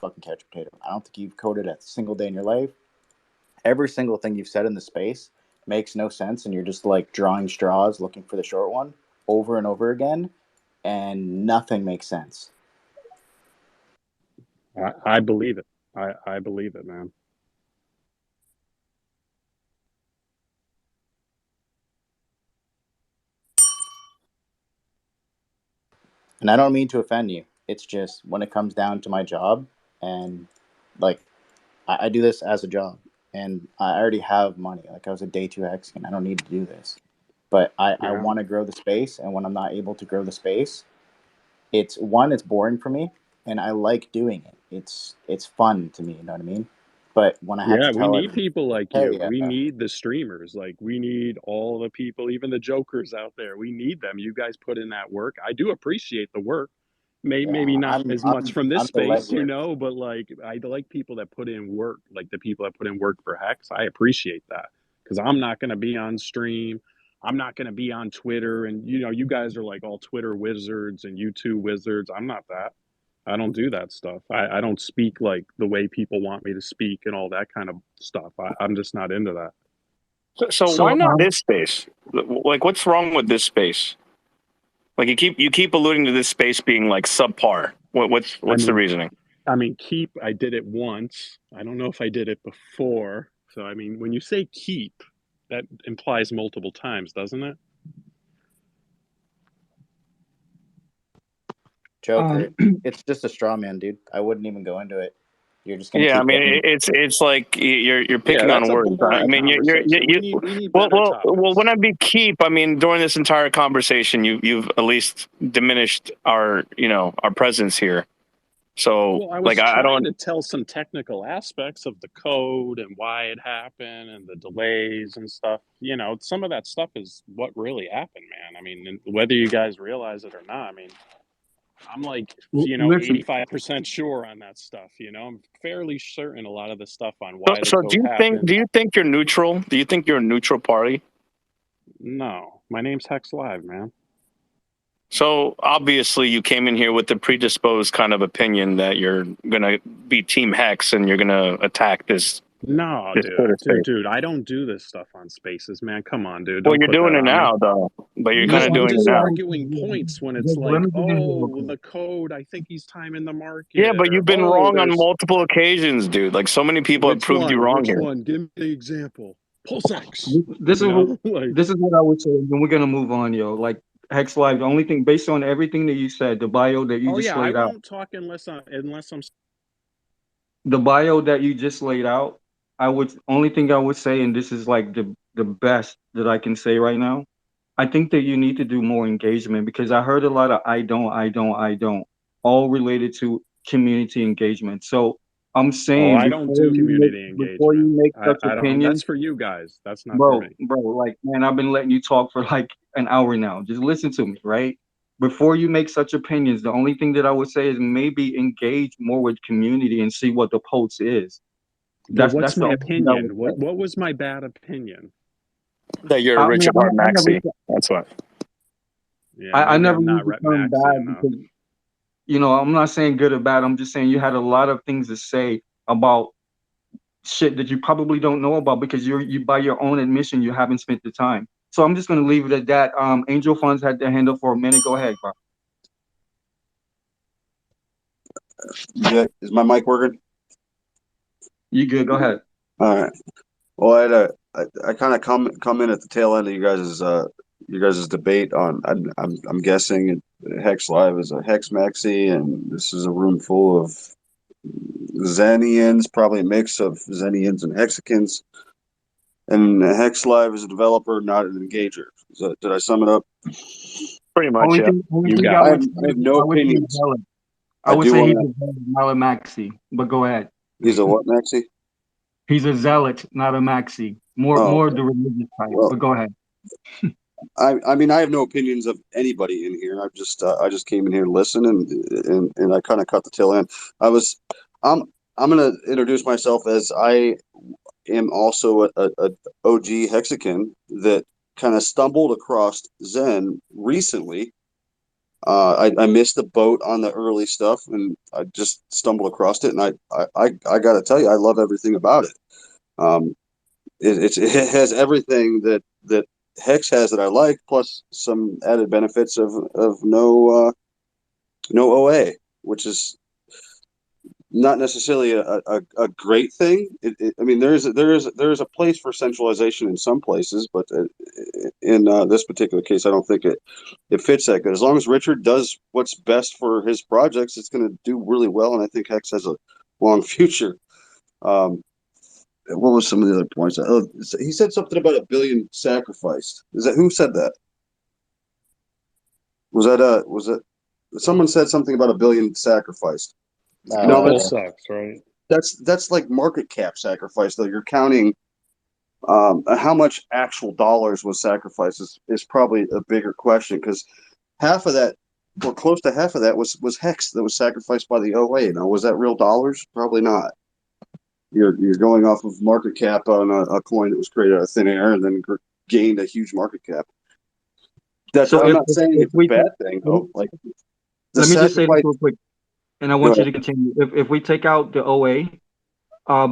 fucking couch potato. I don't think you've coded a single day in your life. Every single thing you've said in the space makes no sense, and you're just like drawing straws, looking for the short one over and over again, and nothing makes sense. I believe it. I believe it, man. And I don't mean to offend you. It's just when it comes down to my job, and like I do this as a job, and I already have money. Like I was a day two Mexican. I don't need to do this, but I Yeah. want to grow the space, and when I'm not able to grow the space, it's boring for me, and I like doing it. It's fun to me. You know what I mean? But when I have to Yeah, we tell need everyone, people like you. hey, We need the streamers. Like we need all the people, even the jokers out there. We need them. You guys put in that work. I do appreciate the work. Maybe yeah, not I'm as much I'm from this I'm the space, legwork. but like I like people that put in work, like the people that put in work for Hex. I appreciate that because I'm not going to be on stream. I'm not going to be on Twitter. And you guys are like all Twitter wizards and YouTube wizards. I'm not that. I don't do that stuff. I don't speak like the way people want me to speak and all that kind of stuff. I'm just not into that. So why So, not this space? Like, what's wrong with this space? Like you keep alluding to this space being like subpar. What's I what's the mean, reasoning? keep. I did it once. I don't know if I did it before. So I mean, when you say keep, that implies multiple times, doesn't it? Joker, um, it's just a straw man, dude. I wouldn't even go into it. You're just gonna Yeah, I keep mean getting. it's like you're Yeah, picking that's on a words. I boring mean conversation. We you need well better well well when topics. I be keep, I mean during this entire conversation you've at least diminished our presence here. So Well, I like was I trying don't. to tell some technical aspects of the code and why it happened and the delays and stuff. Some of that stuff is what really happened, man. I mean, and whether you guys realize it or not, I mean, I'm like, listen. 85% sure on that stuff. I'm fairly certain a lot of the stuff on So, why the so do code you think do happened. you think you're neutral? Do you think you're a neutral party? No, my name's Hex Live, man. So obviously you came in here with the predisposed kind of opinion that you're gonna be Team Hex and you're gonna attack No, this dude, Twitter space. I don't do this stuff on Spaces, man. Come on, dude, Well, don't you're put that doing it on me. now, though. But you're kind No, of I'm doing it just now. arguing points when it's Jacob, let like, me get in here real oh, quick. the code, I think he's timing the Yeah, market, but or you've been oh, wrong on there's multiple occasions, dude. Like so many people have which proved you one? wrong Which here. one? Give me the example. Pulsex. This is what Like, this is what I would say, and we're gonna move on, yo. Like Hex Live, the only thing based on everything that you said, the bio that you oh just yeah, I laid out, won't talk unless I'm. the bio that you just laid out, I would only thing I would say, and this is like the best that I can say right now. I think that you need to do more engagement because I heard a lot of I don't, all related to community engagement. So I'm Oh, saying I don't do community before engagement. you make such I don't. opinions, That's for you guys. That's not for bro, me. like man, I've been letting you talk for like an hour now. Just listen to me, right? Before you make such opinions, the only thing that I would say is maybe engage more with community and see what the pulse is. But That's what's the my only thing I would opinion? What say. what was my bad opinion? That you're a I mean, Richard Hart I never, Maxi. That's why. Yeah, I maybe never I'm used not the rep term maxi bad enough. because I'm not saying good or bad. I'm just saying you had a lot of things to say about shit that you probably don't know about because you by your own admission you haven't spent the time. So I'm just gonna leave it at that. Angel Funds had their hand up for a minute. Go ahead, bro. Yeah, is my mic working? You good? Go ahead. All right. Well, I kind of come in at the tail end of you guys' debate on. I'm guessing Hex Live is a Hex Maxi, and this is a room full of Xenians, probably a mix of Xenians and Hexicans. And Hex Live is a developer, not an engager. Did I sum it up? Pretty much, Only yeah. thing, only You thing got I I it. have, would I say, have no I would say opinions. zealot. I I would do say want he's to. a zealot, not a maxi. But go ahead. He's a what, Maxi? He's a zealot, not a maxi. Oh, More okay. the religious type. Well, But go ahead. I mean, I have no opinions of anybody in here. I just came in here to listen, and I kind of cut the tail end. I was, I'm, I'm gonna introduce myself as I am also a OG Hexican that kind of stumbled across Zen recently. I missed the boat on the early stuff, and I just stumbled across it, and I got to tell you, I love everything about it. Um, it has everything that Hex has that I like, plus some added benefits of no OA, which not necessarily a great thing. I mean, there is a place for centralization in some places, but in this particular case, I don't think it fits that good. As long as Richard does what's best for his projects, it's going to do really well, and I think Hex has a long future. Um, what was some of the other points? Oh, he said something about 1 billion sacrificed. Is that who said that? Was that someone said something about 1 billion sacrificed? No, Pulse Uh, X, right? that's like market cap sacrifice though. You're counting how much actual dollars was sacrificed is probably a bigger question because half of that, or close to half of that, was Hex that was sacrificed by the OA. Now, was that real dollars? Probably not. You're going off of market cap on a coin that was created out of thin air and then gained a huge market cap. So I'm not saying if it's a we bad thing though. Like the let me just say this sacrifice. real quick, and I Go want you ahead. to continue. If we take out the OA,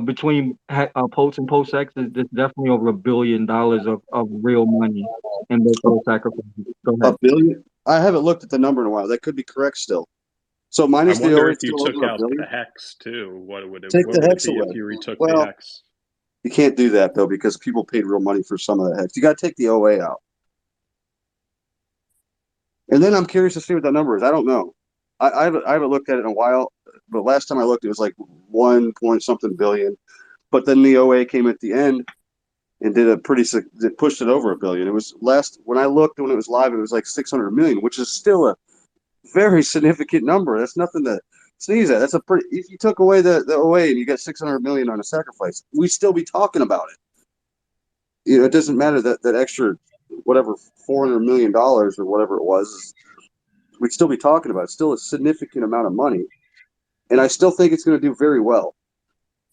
between Pulse and Pulse X, there's definitely over $1 billion of real money in those little sacrifices. Go ahead. 1 billion. I haven't looked at the number in a while. That could be correct still. So I minus the wonder OA, if you still took over a out billion. the hex too. Take What the would it Hex be if away. you retook the Well, hex? you can't do that though because people paid real money for some of that Hex. You got to take the OA out. And then I'm curious to see what that number is. I don't know. I haven't looked at it in a while, but last time I looked, it was like 1 point something billion. But then the OA came at the end and did it pushed it over a billion. It was when I looked when it was live, it was like 600 million, which is still a very significant number. That's nothing to sneeze at. That's a pretty. If you took away the OA and you got 600 million on a sacrifice, we'd still be talking about it. It doesn't matter that extra whatever $400 million or whatever it was. We'd still be talking about it. It's still a significant amount of money, and I still think it's going to do very well.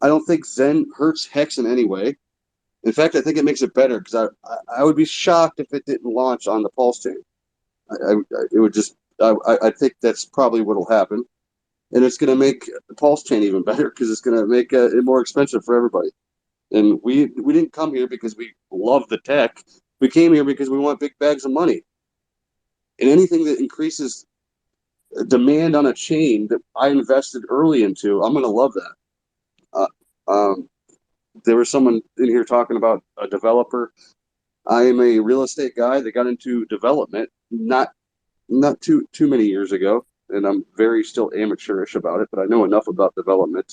I don't think Zen hurts Hex in any way. In fact, I think it makes it better because I would be shocked if it didn't launch on the Pulse chain. It would just I think that's probably what will happen, and it's going to make the Pulse chain even better because it's going to make it more expensive for everybody. And we didn't come here because we love the tech. We came here because we want big bags of money, and anything that increases demand on a chain that I invested early into, I'm going to love that. Um, there was someone in here talking about a developer. I am a real estate guy that got into development not too many years ago, and I'm very still amateurish about it, but I know enough about development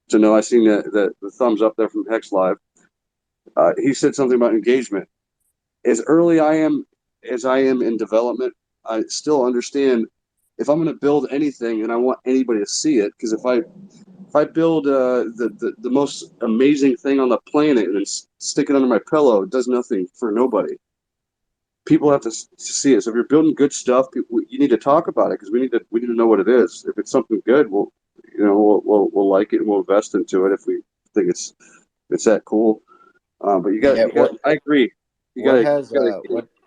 to know. I seen the thumbs up there from Hex Live. He said something about engagement. As early as I am in development, I still understand if I'm going to build anything and I want anybody to see it, because if I build the most amazing thing on the planet and then stick it under my pillow, it does nothing for nobody. People have to see it. So if you're building good stuff, you need to talk about it because we need to know what it is. If it's something good, we'll like it and we'll invest into it if we think it's that cool. But yeah. I agree. You What gotta, has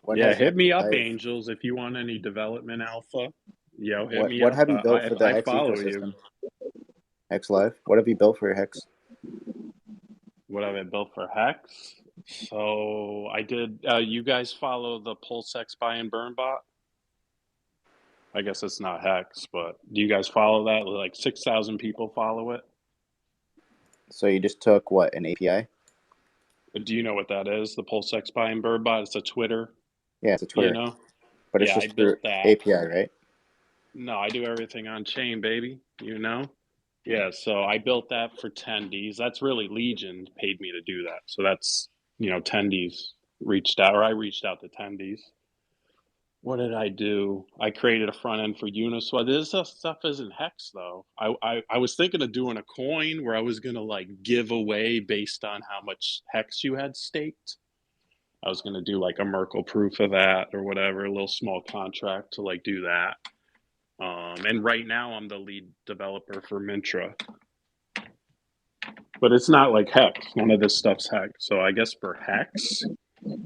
what Yeah, has hit me up, Live? Angels, if you want any development alpha. Yo, hit me What up. have you built for the I Hex follow you. ecosystem? Hex Live. What have you built for your Hex? What have I built for Hex? So I did. You guys follow the PulseX buy and burn bot? I guess it's not Hex, but do you guys follow that? Like 6,000 people follow it. So you just took what, an API? Do you know what that is? The PulseX buy and burn bot. It's a Twitter. Yeah, it's a You Twitter, know. but it's Yeah, I just through built that. API, right? No, I do everything on chain, baby. You know. Yeah, so I built that for Tendies. That's really Legion paid me to do that. So that's, Tendies reached out, or I reached out to Tendies. What did I do? I created a front end for Uniswap. This stuff isn't Hex though. I was thinking of doing a coin where I was gonna like give away based on how much Hex you had staked. I was gonna do like a Merkle proof of that or whatever, a little small contract to like do that. And right now I'm the lead developer for Mintra. But it's not like Hex. None of this stuff's Hex. So I guess for Hex,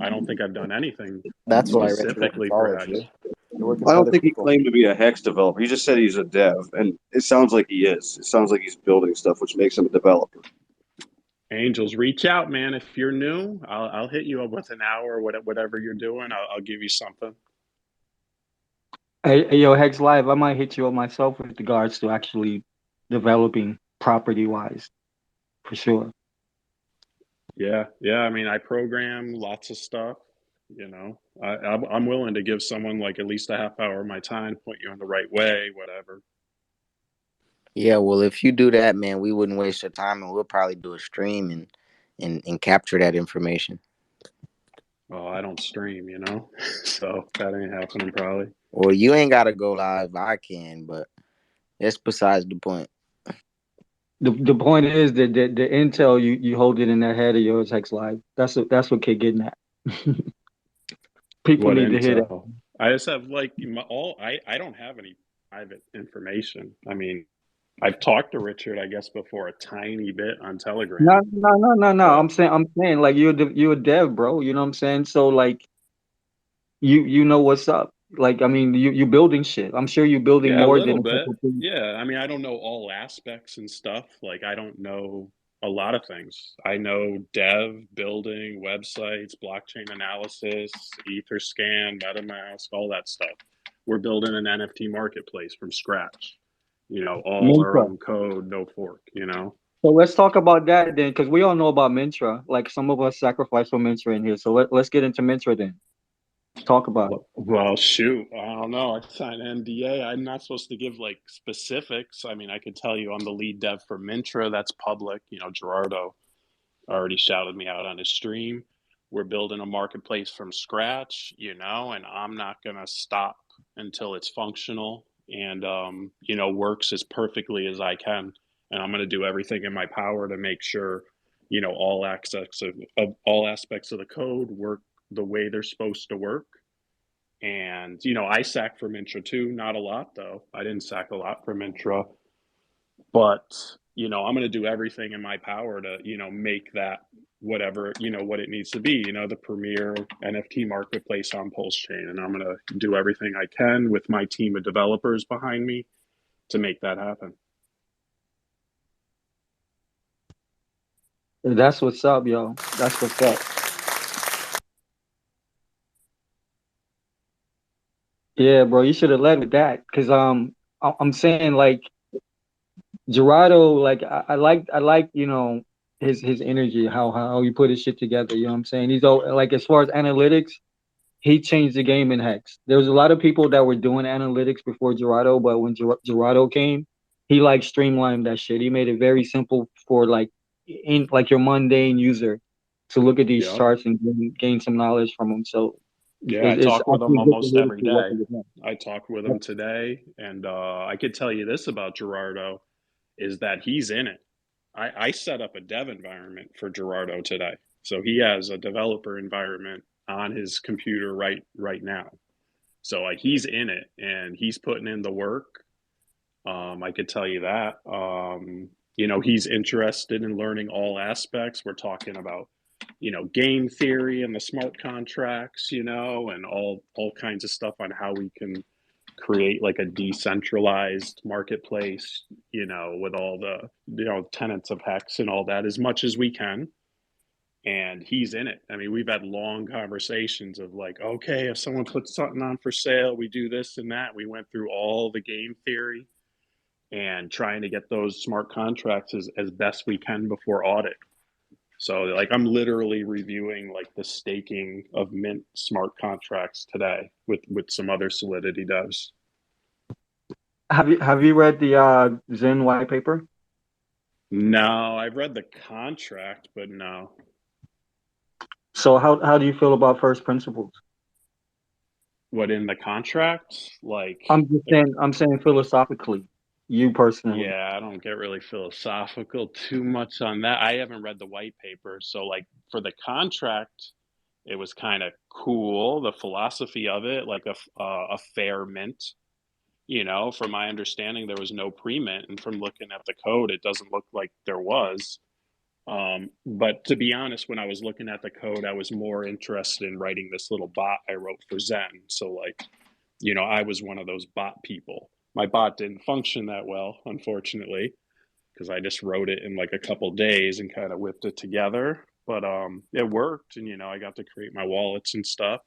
I don't think I've done anything That's why Richard specifically for unfollowed Hex. you. You're working I for don't other think he people. claimed to be a Hex developer. He just said he's a dev, and it sounds like he is. It sounds like he's building stuff, which makes him a developer. Angels, reach out, man. If you're new, I'll hit you up with an hour, whatever you're doing. I'll give you something. Hey, yo, Hex Live, I might hit you up myself with regards to actually developing property wise, for sure. Yeah, yeah. I mean, I program lots of stuff. You know, I'm willing to give someone like at least a half hour of my time, point you in the right way, whatever. Yeah, well, if you do that, man, we wouldn't waste your time, and we'll probably do a stream and capture that information. Well, I don't stream, you know, so that ain't happening probably. Or you ain't gotta go live. I can, but that's besides the point. The point is that the intel you hold it in that head of yours, Hex Live. That's what kid getting at. People What need to hear that. intel? I just have like I don't have any private information. I mean, I've talked to Richard, I guess, before a tiny bit on Telegram. No. But I'm saying like you're a dev, bro. You know what I'm saying? So like you know what's up. Like I mean you building shit. I'm sure you're building yeah, a more than little a bit. couple things. Yeah, I mean, I don't know all aspects and stuff. Like, I don't know a lot of things. I know dev, building, websites, blockchain analysis, Etherscan, MetaMask, all that stuff. We're building an NFT marketplace from scratch. You know, all our Mintra. own code, no fork, you know? So let's talk about that then, because we all know about Mintra. Like some of us sacrifice for Mintra in here. So let's get into Mintra then. Talk about it. Well, shoot, I don't know. I signed NDA. I'm not supposed to give like specifics. I mean, I could tell you I'm the lead dev for Mintra. That's public. You know, Gerardo already shouted me out on his stream. We're building a marketplace from scratch, you know, and I'm not going to stop until it's functional and, you know, works as perfectly as I can. And I'm going to do everything in my power to make sure, you know, all aspects of the code work the way they're supposed to work. And, you know, I sack for Mintra too, not a lot though. I didn't sack a lot for Mintra, but, you know, I'm going to do everything in my power to, you know, make that whatever, you know, what it needs to be, you know, the premier NFT marketplace on Pulse Chain. And I'm going to do everything I can with my team of developers behind me to make that happen. That's what's up, yo. That's what's up. Yeah, bro, you should have led with that. Cause I'm saying like Gerardo, like I like, you know, his energy, how he put his shit together. You know what I'm saying? He's all like as far as analytics, he changed the game in Hex. There was a lot of people that were doing analytics before Gerardo, but when Gerardo came, he like streamlined that shit. He made it very simple for like in like your mundane user to look at these Yep. charts and gain some knowledge from them. So Yeah, I it's talk with actually him good almost every to work day. with him. I talked with him today, and I could tell you this about Gerardo is that he's in it. I set up a dev environment for Gerardo today. So he has a developer environment on his computer right now. So like he's in it and he's putting in the work. I could tell you that. You know, he's interested in learning all aspects. We're talking about, you know, game theory and the smart contracts, you know, and all kinds of stuff on how we can create like a decentralized marketplace, you know, with all the, you know, tenets of Hex and all that as much as we can. And he's in it. I mean, we've had long conversations of like, okay, if someone puts something on for sale, we do this and that. We went through all the game theory and trying to get those smart contracts as best we can before audit. So like I'm literally reviewing like the staking of Mint smart contracts today with some other Solidity devs. Have you read the Zen white paper? No, I've read the contract, but no. So how do you feel about first principles? What in the contract? Like I'm saying philosophically, you personally. yeah, I don't get really philosophical too much on that. I haven't read the white paper, so like for the contract, it was kind of cool, the philosophy of it, like a fair mint. You know, from my understanding, there was no pre-mint, and from looking at the code, it doesn't look like there was. But to be honest, when I was looking at the code, I was more interested in writing this little bot I wrote for Zen. So like I was one of those bot people. My bot didn't function that well, unfortunately, because I just wrote it in like a couple days and kind of whipped it together. But it worked, and I got to create my wallets and stuff.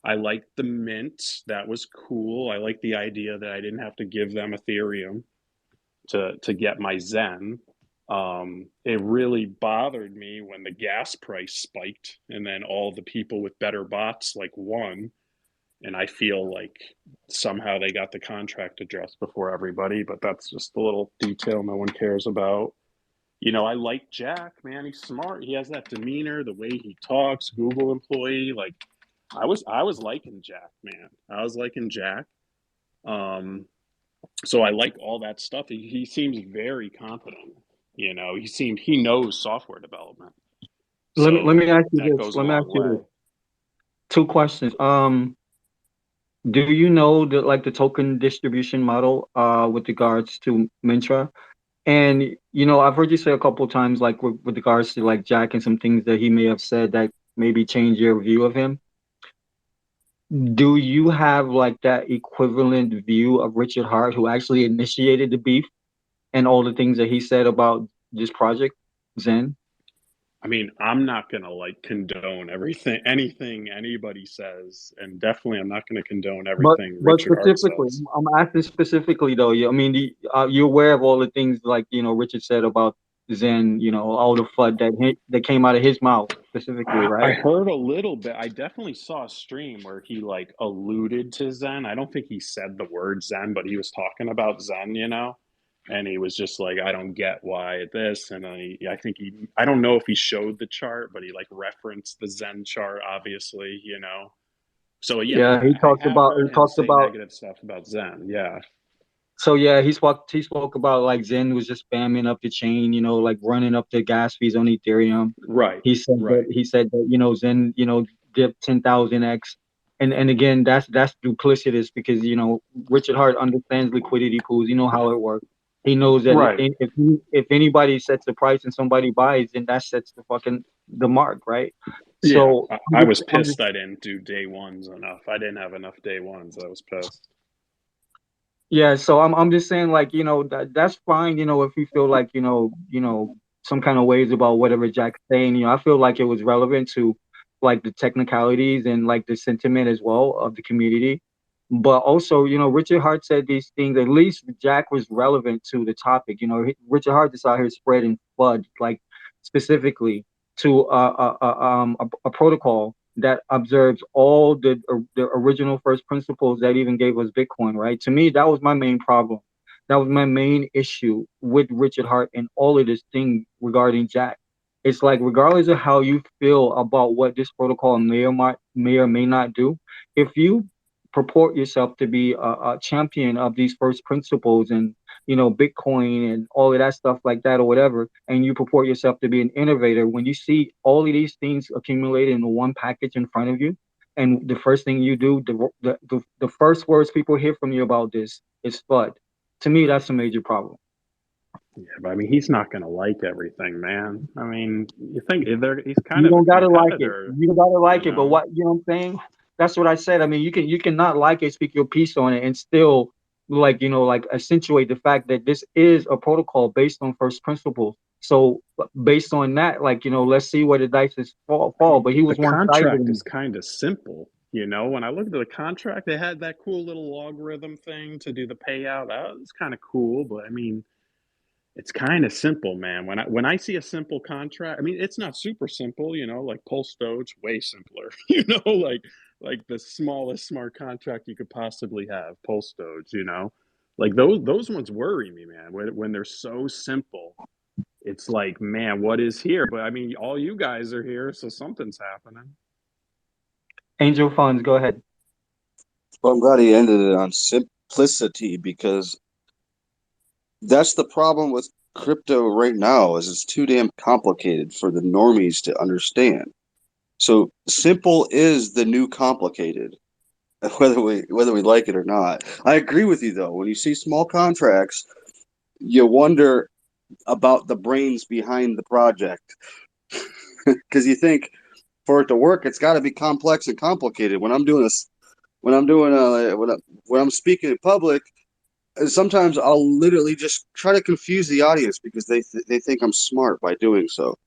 I liked the mint. That was cool. I liked the idea that I didn't have to give them Ethereum to get my Zen. It really bothered me when the gas price spiked and then all the people with better bots like won. And I feel like somehow they got the contract addressed before everybody, but that's just a little detail no one cares about. I like Jack, man. He's smart. He has that demeanor, the way he talks, Google employee. Like I was liking Jack, man. I was liking Jack. Um, so I like all that stuff. He seems very confident. He knows software development. Let So me ask you that this. goes a Let me ask long you this. way. Two questions. Do you know the token distribution model with regards to Mintra? And I've heard you say a couple of times like with regards to like Jack and some things that he may have said that maybe change your view of him. Do you have like that equivalent view of Richard Hart, who actually initiated the beef and all the things that he said about this project, Zen? I mean, I'm not gonna like condone anything anybody says, and definitely I'm not gonna condone everything But Richard Hart specifically, says. I'm asking specifically though. I mean, you're aware of all the things like Richard said about Zen. All the FUD that came out of his mouth specifically, I right? heard a little bit. I definitely saw a stream where he like alluded to Zen. I don't think he said the word Zen, but he was talking about Zen. And he was just like, I don't get why this. And I think I don't know if he showed the chart, but he like referenced the Zen chart, obviously. So yeah, Yeah, he I talked have about heard him say negative stuff about Zen. Yeah, So yeah, he spoke about like Zen was just spamming up the chain, like running up the gas fees on Ethereum. right, He said that right. Zen, dipped 10,000x. And again, that's duplicitous because Richard Hart understands liquidity pools. You know how it works. He knows that Right. if anybody sets the price and somebody buys, then that sets the mark, right? Yeah, So I was pissed I didn't do day ones enough. I didn't have enough day ones. I was pissed. Yeah, so I'm just saying like, that's fine, if you feel like, some kind of ways about whatever Jack's saying, I feel like it was relevant to like the technicalities and like the sentiment as well of the community. But also, Richard Hart said these things, at least Jack was relevant to the topic. Richard Hart is out here spreading FUD, like specifically to a protocol that observes all the original first principles that even gave us Bitcoin, right? To me, that was my main problem. That was my main issue with Richard Hart and all of this thing regarding Jack. It's like regardless of how you feel about what this protocol may or may not do, if you purport yourself to be a champion of these first principles and Bitcoin and all of that stuff like that or whatever, and you purport yourself to be an innovator, when you see all of these things accumulated in one package in front of you, and the first thing you do, the first words people hear from you about this is FUD. To me, that's a major problem. Yeah, but I mean, he's not going to like everything, man. I mean, you think he's kind You of a don't gotta like it. competitor, You don't gotta you like it, but know? what I'm saying, that's what I said. I mean, you can not like it, speak your piece on it, and still like accentuate the fact that this is a protocol based on first principles. So based on that, let's see where the dice is I fall. mean, But he the was one sided. contract is kind of simple, When I looked at the contract, they had that cool little logarithm thing to do the payout. That was kind of cool, but I mean, it's kind of simple, man. When I see a simple contract, I mean, it's not super simple, like Pulse Doge, way simpler, like the smallest smart contract you could possibly have, Pulse Doge. Like those ones worry me, man. When they're so simple, it's like, man, what is here? But I mean, all you guys are here, so something's happening. Angel Funds, go ahead. Well, I'm glad he ended it on simplicity because that's the problem with crypto right now is it's too damn complicated for the normies to understand. So simple is the new complicated, whether we like it or not. I agree with you though. When you see small contracts, you wonder about the brains behind the project because you think for it to work, it's got to be complex and complicated. When I'm doing when I'm doing when I'm speaking in public, sometimes I'll literally just try to confuse the audience because they think I'm smart by doing so.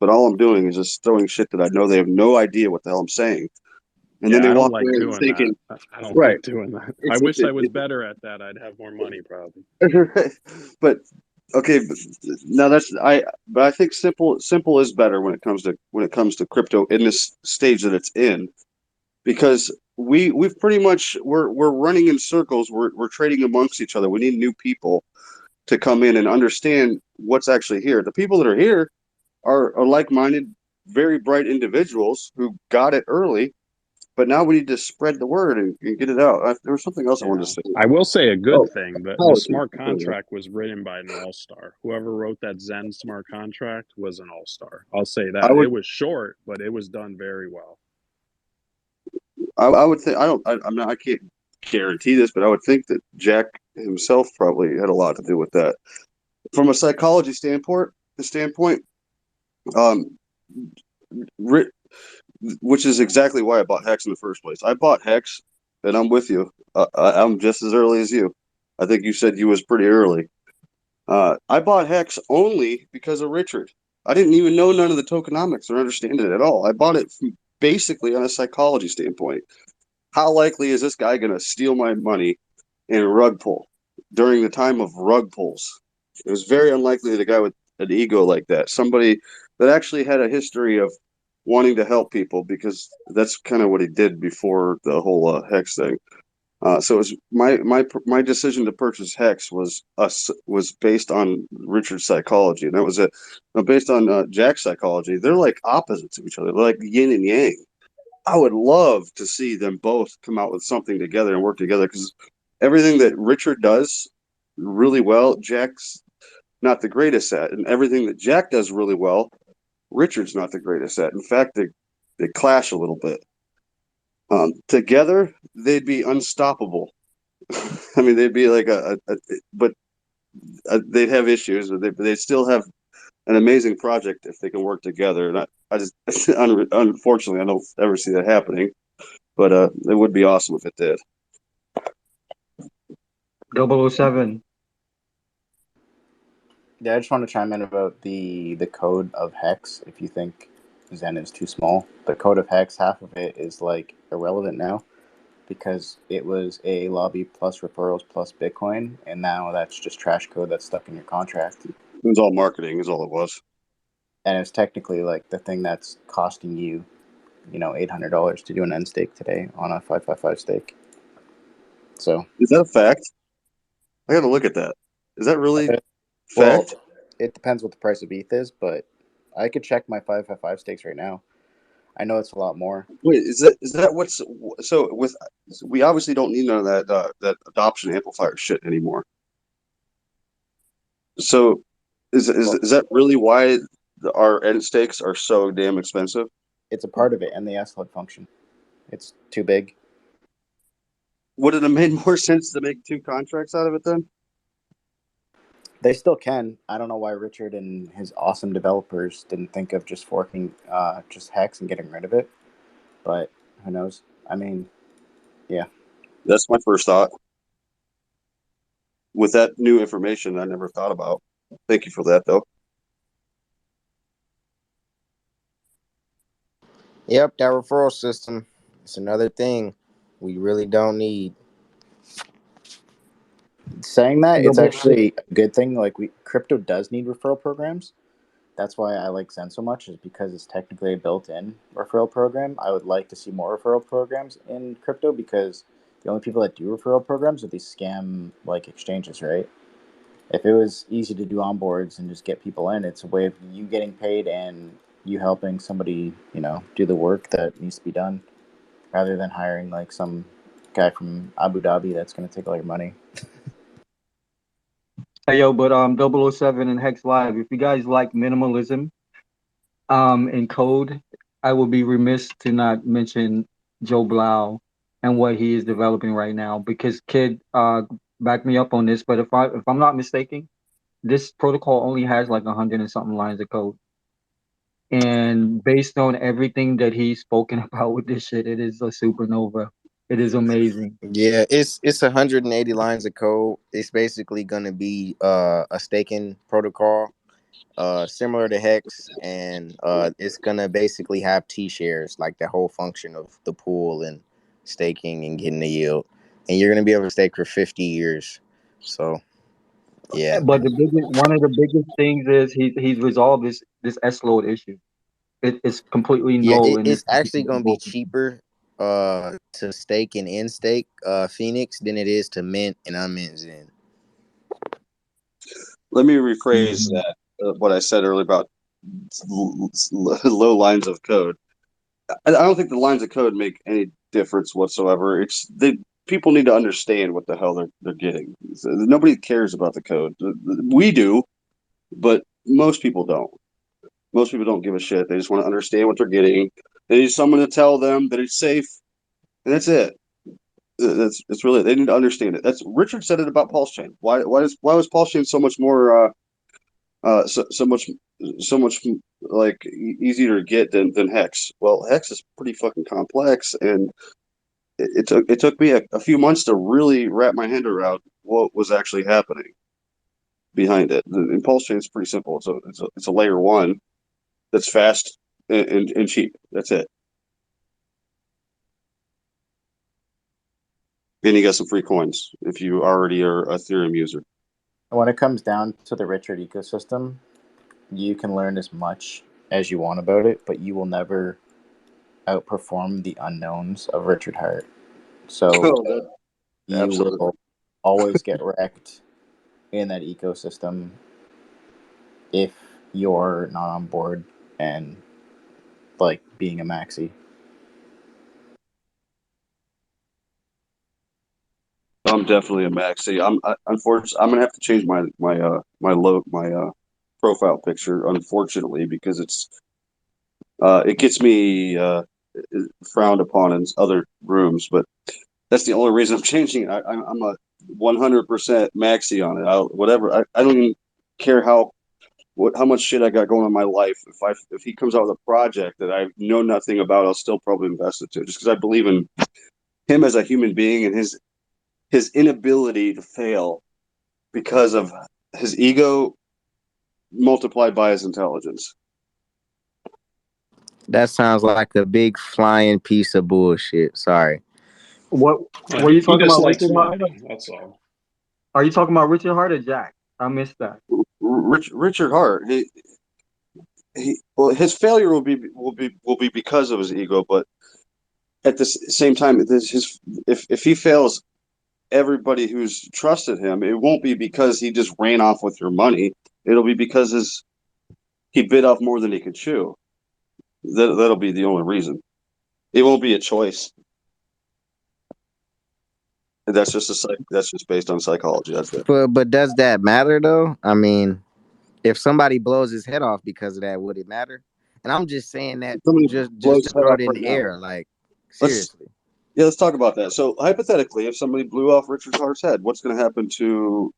But all I'm doing is just throwing shit that I know they have no idea what the hell I'm saying, and then Yeah, they I don't walk like away doing that. thinking, I don't right? like doing that. I It's wish I was better at that. I'd have more money probably. but okay, but now that's I. But I think simple is better when it comes to crypto in this stage that it's in, because we've pretty much we're running in circles. We're trading amongst each other. We need new people to come in and understand what's actually here. The people that are here are like-minded, very bright individuals who got it early, but now we need to spread the word and get it out. There was something else I wanted Yeah. to say. I will say a good Oh, thing that the apologies. smart contract was written by an all-star. Whoever wrote that Zen smart contract was an all-star. I'll say I that. would It was short, but it was done very well. I would think I'm not I can't guarantee this, but I would think that Jack himself probably had a lot to do with that. From a psychology standpoint, um, which is exactly why I bought Hex in the first place. I bought Hex, and I'm with you. I'm just as early as you. I think you said you was pretty early. I bought Hex only because of Richard. I didn't even know none of the tokenomics or understand it at all. I bought it basically on a psychology standpoint. How likely is this guy going to steal my money in a rug pull during the time of rug pulls? It was very unlikely that a guy with an ego like that, somebody that actually had a history of wanting to help people, because that's kind of what he did before the whole Hex thing. So it was my decision to purchase Hex was based on Richard's psychology, and that was it. Now, based on Jack's psychology, they're like opposites of each other. They're like yin and yang. I would love to see them both come out with something together and work together, because everything that Richard does really well, Jack's not the greatest at, and everything that Jack does really well, Richard's not the greatest at. In fact, they clash a little bit. Together, they'd be unstoppable. I mean, they'd be like but they'd have issues, but they'd still have an amazing project if they can work together. And I just, unfortunately, I don't ever see that happening. But it would be awesome if it did. 007. Yeah, I just want to chime in about the code of Hex. If you think Zen is too small, the code of Hex, half of it is like irrelevant now because it was a lobby plus referrals plus Bitcoin, and now that's just trash code that's stuck in your contract. It was all marketing, is all it was. And it's technically like the thing that's costing you, $800 to do an end stake today on a 555 stake. So Is that a fact? I got to look at that. Is that really well, fact? it depends what the price of ETH is, but I could check my 555 stakes right now. I know it's a lot more. Wait, is that what's so with? We obviously don't need none of that adoption amplifier shit anymore. So, is that really why our end stakes are so damn expensive? It's a part of it, and the S-Log function. It's too big. Would it have made more sense to make two contracts out of it then? They still can. I don't know why Richard and his awesome developers didn't think of just forking just Hex and getting rid of it. But who knows? I mean, yeah. That's my first thought. With that new information, I never thought about. Thank you for that, though. Yep, that referral system. It's another thing we really don't need. Saying that, it's Double actually a good thing. Like crypto does need referral programs. That's why I like Zen so much, is because it's technically a built-in referral program. I would like to see more referral programs in crypto because the only people that do referral programs are these scam like exchanges, right? If it was easy to do onboards and just get people in, it's a way of you getting paid and you helping somebody, do the work that needs to be done, rather than hiring like some guy from Abu Dhabi that's going to take all your money. Hey yo, but 007 and Hex Live, if you guys like minimalism in code, I would be remiss to not mention Joe Blau and what he is developing right now, because kid back me up on this, but if I'm not mistaken, this protocol only has like 100 and something lines of code. And based on everything that he's spoken about with this shit, it is a supernova. It is amazing. Yeah, it's 180 lines of code. It's basically gonna be a staking protocol, similar to Hex, and it's gonna basically have T shares, like the whole function of the pool and staking and getting the yield. And you're gonna be able to stake for 50 years. So yeah. But one of the biggest things is he's resolved this S load issue. It's completely Yeah, null in this it's actually particular gonna be token. cheaper to stake and in stake Phoenix than it is to mint and unmint Zen. Let me rephrase Mhm. that. What I said earlier about low lines of code. I don't think the lines of code make any difference whatsoever. It's they people need to understand what the hell they're getting. Nobody cares about the code. We do, but most people don't. Most people don't give a shit. They just want to understand what they're getting. They need someone to tell them that it's safe, and that's it. That's really it. They need to understand it. That's Richard said it about Pulse Chain. Why was Pulse Chain so much more so much like easier to get than Hex? Well, Hex is pretty fucking complex, and it took me a few months to really wrap my head around what was actually happening behind it. The Impulse Chain is pretty simple. It's a layer one that's fast and cheap. That's it. And you get some free coins if you already are a Ethereum user. When it comes down to the Richard ecosystem, you can learn as much as you want about it, but you will never outperform the unknowns of Richard Hart. So Oh, that, you absolutely. will always get wrecked in that ecosystem if you're not on board and like being a maxi. I'm definitely a maxi. Unfortunately, I'm gonna have to change my profile picture, unfortunately, because it gets me frowned upon in other rooms. But that's the only reason I'm changing it. I'm a 100% maxi on it. Whatever. I don't even care how much shit I got going on in my life. If he comes out with a project that I know nothing about, I'll still probably invest into it just because I believe in him as a human being and his inability to fail because of his ego multiplied by his intelligence. That sounds like a big flying piece of bullshit. Sorry. What Well, were you he talking just about likes Richard Hart? money. That's all. Are you talking about Richard Hart or Jack? I missed that. Richard Hart, well, his failure will be because of his ego, but at the same time, if he fails everybody who's trusted him, it won't be because he just ran off with your money. It'll be because he bit off more than he could chew. That'll be the only reason. It won't be a choice. That's just based on psychology. That's it. But does that matter though? I mean, if somebody blows his head off because of that, would it matter? And I'm just saying that Somebody just blows to his head throw off it in right the now. air, like Let's seriously. let's talk about that. So hypothetically, if somebody blew off Richard Hart's head, what's going to happen to?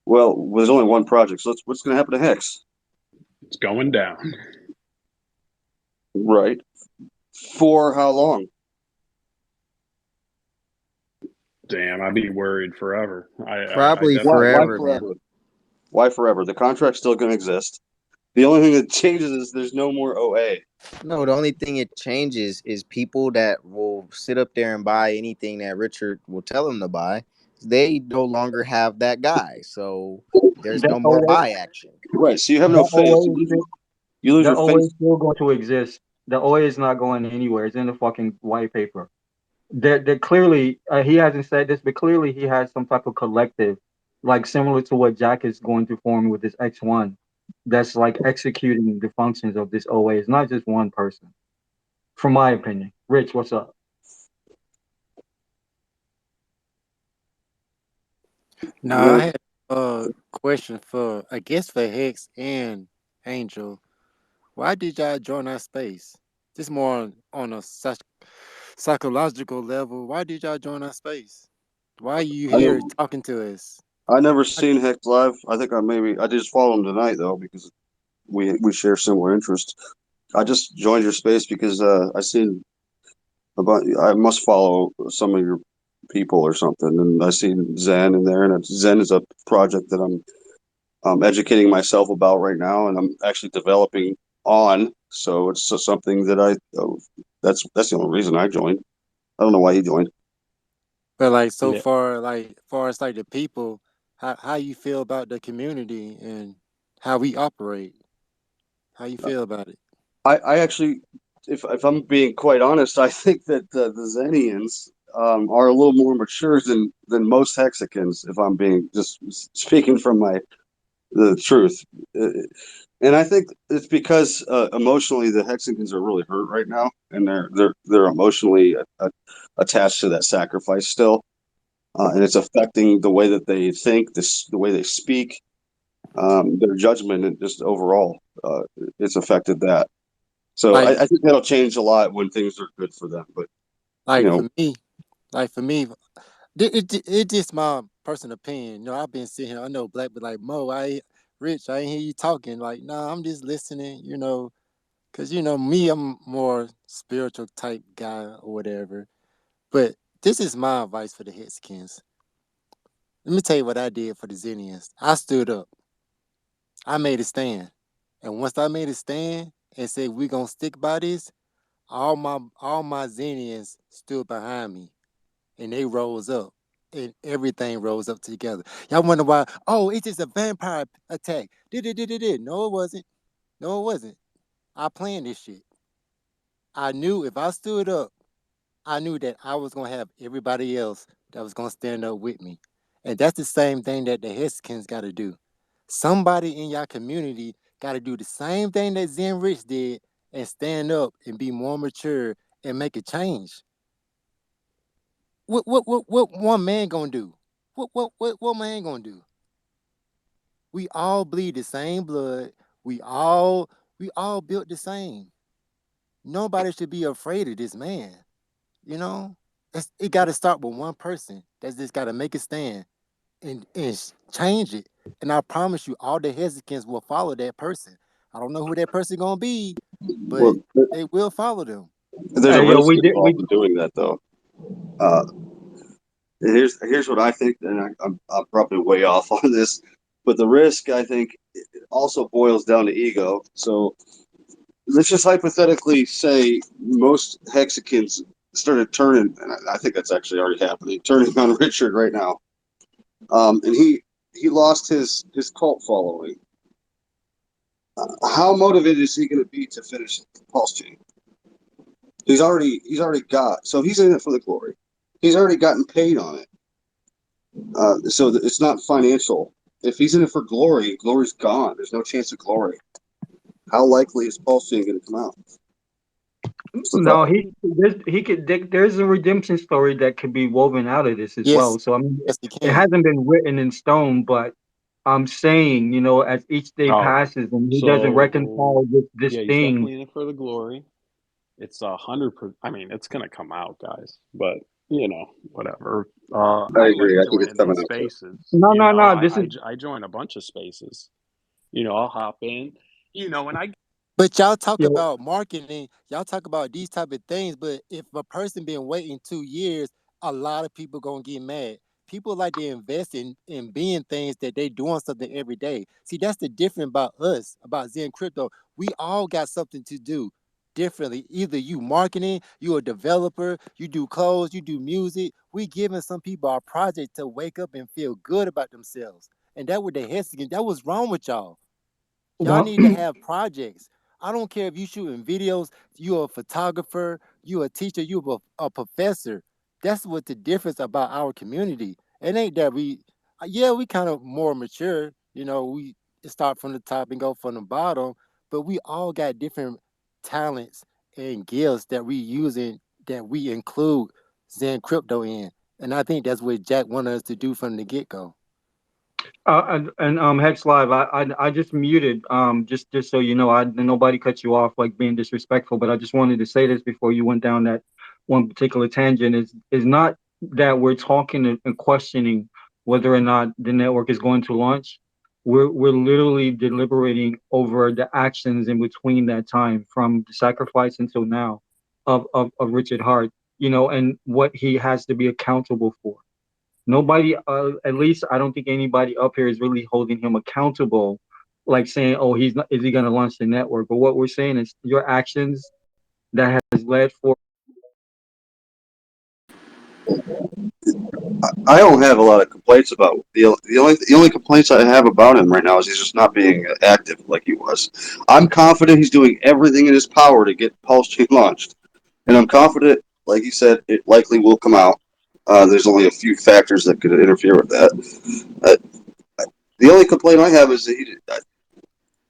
Well, there's only one project, so what's going to happen to Hex? It's going down. Right. For how long? Damn, I'd be worried forever. I Probably Why? definitely Why forever, man. forever? Why forever? The contract's still going to exist. The only thing that changes is there's no more OA. No, the only thing it changes is people that will sit up there and buy anything that Richard will tell them to buy. They no longer have that guy, so there's That no more OA buy action. Right. So you have no that faith. OA You lose that your OA faith. is still going to exist. The OA is not going anywhere. It's in the fucking white paper. That clearly he hasn't said this, but clearly he has some type of collective, like similar to what Jack is going to form with this X1, that's like executing the functions of this OA. It's not just one person, from my opinion. Rich, what's up? Now I had a question for I guess for Hex and Angel. Why did y'all join our space? Just more on a psychological level. Why did y'all join our space? Why are you I here never, talking to us? I never I, seen Hex live. I think I just follow him tonight though because we share similar interests. I just joined your space because I seen I must follow some of your people or something, and I see Zen in there, and Zen is a project that I'm educating myself about right now, and I'm actually developing on. So it's something that that's the only reason I joined. I don't know why you joined. But like so Yeah. far, like far as like the people, how you feel about the community and how we operate? How you feel about it? I actually, if I'm being quite honest, I think that the Zenians are a little more mature than most Hexicans. If I'm being just speaking from the truth, Uh, and I think it's because emotionally the Hexicans are really hurt right now, and they're emotionally attached to that sacrifice still, and it's affecting the way that they think, the way they speak, their judgment, and just overall, it's affected that. So Like I think that'll change a lot when things are good for them. But you like know, for me, it just my personal opinion. You know, I've been sitting here. I know Black, but like Mo, Rich, I ain't hear you talking. Like, nah, I'm just listening. You know, cause you know me, I'm more spiritual type guy or whatever. But this is my advice for the Hexicans. Let me tell you what I did for the Zenians. I stood up. I made a stand. And once I made a stand and said we gonna stick by this, all my Zenians stood behind me and they rose up. And everything rose up together. Y'all wonder why, oh, it's just a vampire attack. Did. No, it wasn't. No, it wasn't. I planned this shit. I knew if I stood up, I knew that I was gonna have everybody else that was gonna stand up with me. And that's the same thing that the Hexicans gotta do. Somebody in your community gotta do the same thing that Zen Rich did and stand up and be more mature and make a change. What one man gonna do? What man gonna do? We all bleed the same blood. We all we all built the same. Nobody should be afraid of this man. You know, it got to start with one person that's just got to make a stand and change it. And I promise you, all the Hexicans will follow that person. I don't know who that person gonna be, well, but they will follow them. there's a Hey, yo, risk we did. involved in doing that, though. Uh, here's what I think, and I'm probably way off on this, but the risk I think also boils down to ego. So let's just hypothetically say most Hexicans started turning, and I think that's actually already happening, turning on Richard right now. And he lost his cult following. How motivated is he going to be to finish Pulse Chain? He's already got, so he's in it for the glory. He's already gotten paid on it. So it's not financial. If he's in it for glory, glory's gone. There's no chance of glory. How likely is Pulse Chain going to come out? No, there's a redemption story that could be woven out of this as Yes, well. So I mean, yes, they it can. hasn't been written in stone, but I'm saying, as each day Oh, passes and he doesn't so reconcile with this yeah, he's thing. definitely in it for the glory. It's 100%. I mean, it's gonna come out, guys. But you know, whatever. I I like agree. I think it's joining coming these out too. spaces. No, You no, know, no. This is I join a bunch of spaces. You know, I'll hop in. You know, and I But y'all talk yeah, about marketing, y'all talk about these type of things. But if a person been waiting 2 years, a lot of people gonna get mad. People like to invest in being things that they doing something every day. See, that's the difference about us, about Zen Crypto. We all got something to do differently. Either you marketing, you a developer, you do clothes, you do music. We giving some people our project to wake up and feel good about themselves. And that what the Hexagon, that was wrong with y'all. Y'all no, need to have projects. I don't care if you shooting videos, you're a photographer, you're a teacher, you're a professor. That's what the difference about our community. It ain't that we kind of more mature, we start from the top and go from the bottom, but we all got different talents and gifts that we using that we include Zen Crypto in. And I think that's what Jack wanted us to do from the get-go. and Hex Live, I just muted just so you know, nobody cut you off like being disrespectful, but I just wanted to say this before you went down that one particular tangent. Is not that we're talking and questioning whether or not the network is going to launch. We're literally deliberating over the actions in between that time from the sacrifice until now of Richard Hart. and what he has to be accountable for. Nobody, at least I don't think anybody up here is really holding him accountable, like saying, "Oh, he's not. Is he going to launch the network?" But what we're saying is your actions that has led for. I don't have a lot of complaints about the only complaints I have about him right now is he's just not being active like he was. I'm confident he's doing everything in his power to get Pulse Chain launched, and I'm confident, like he said, it likely will come out. There's only a few factors that could interfere with that. The only complaint I have is that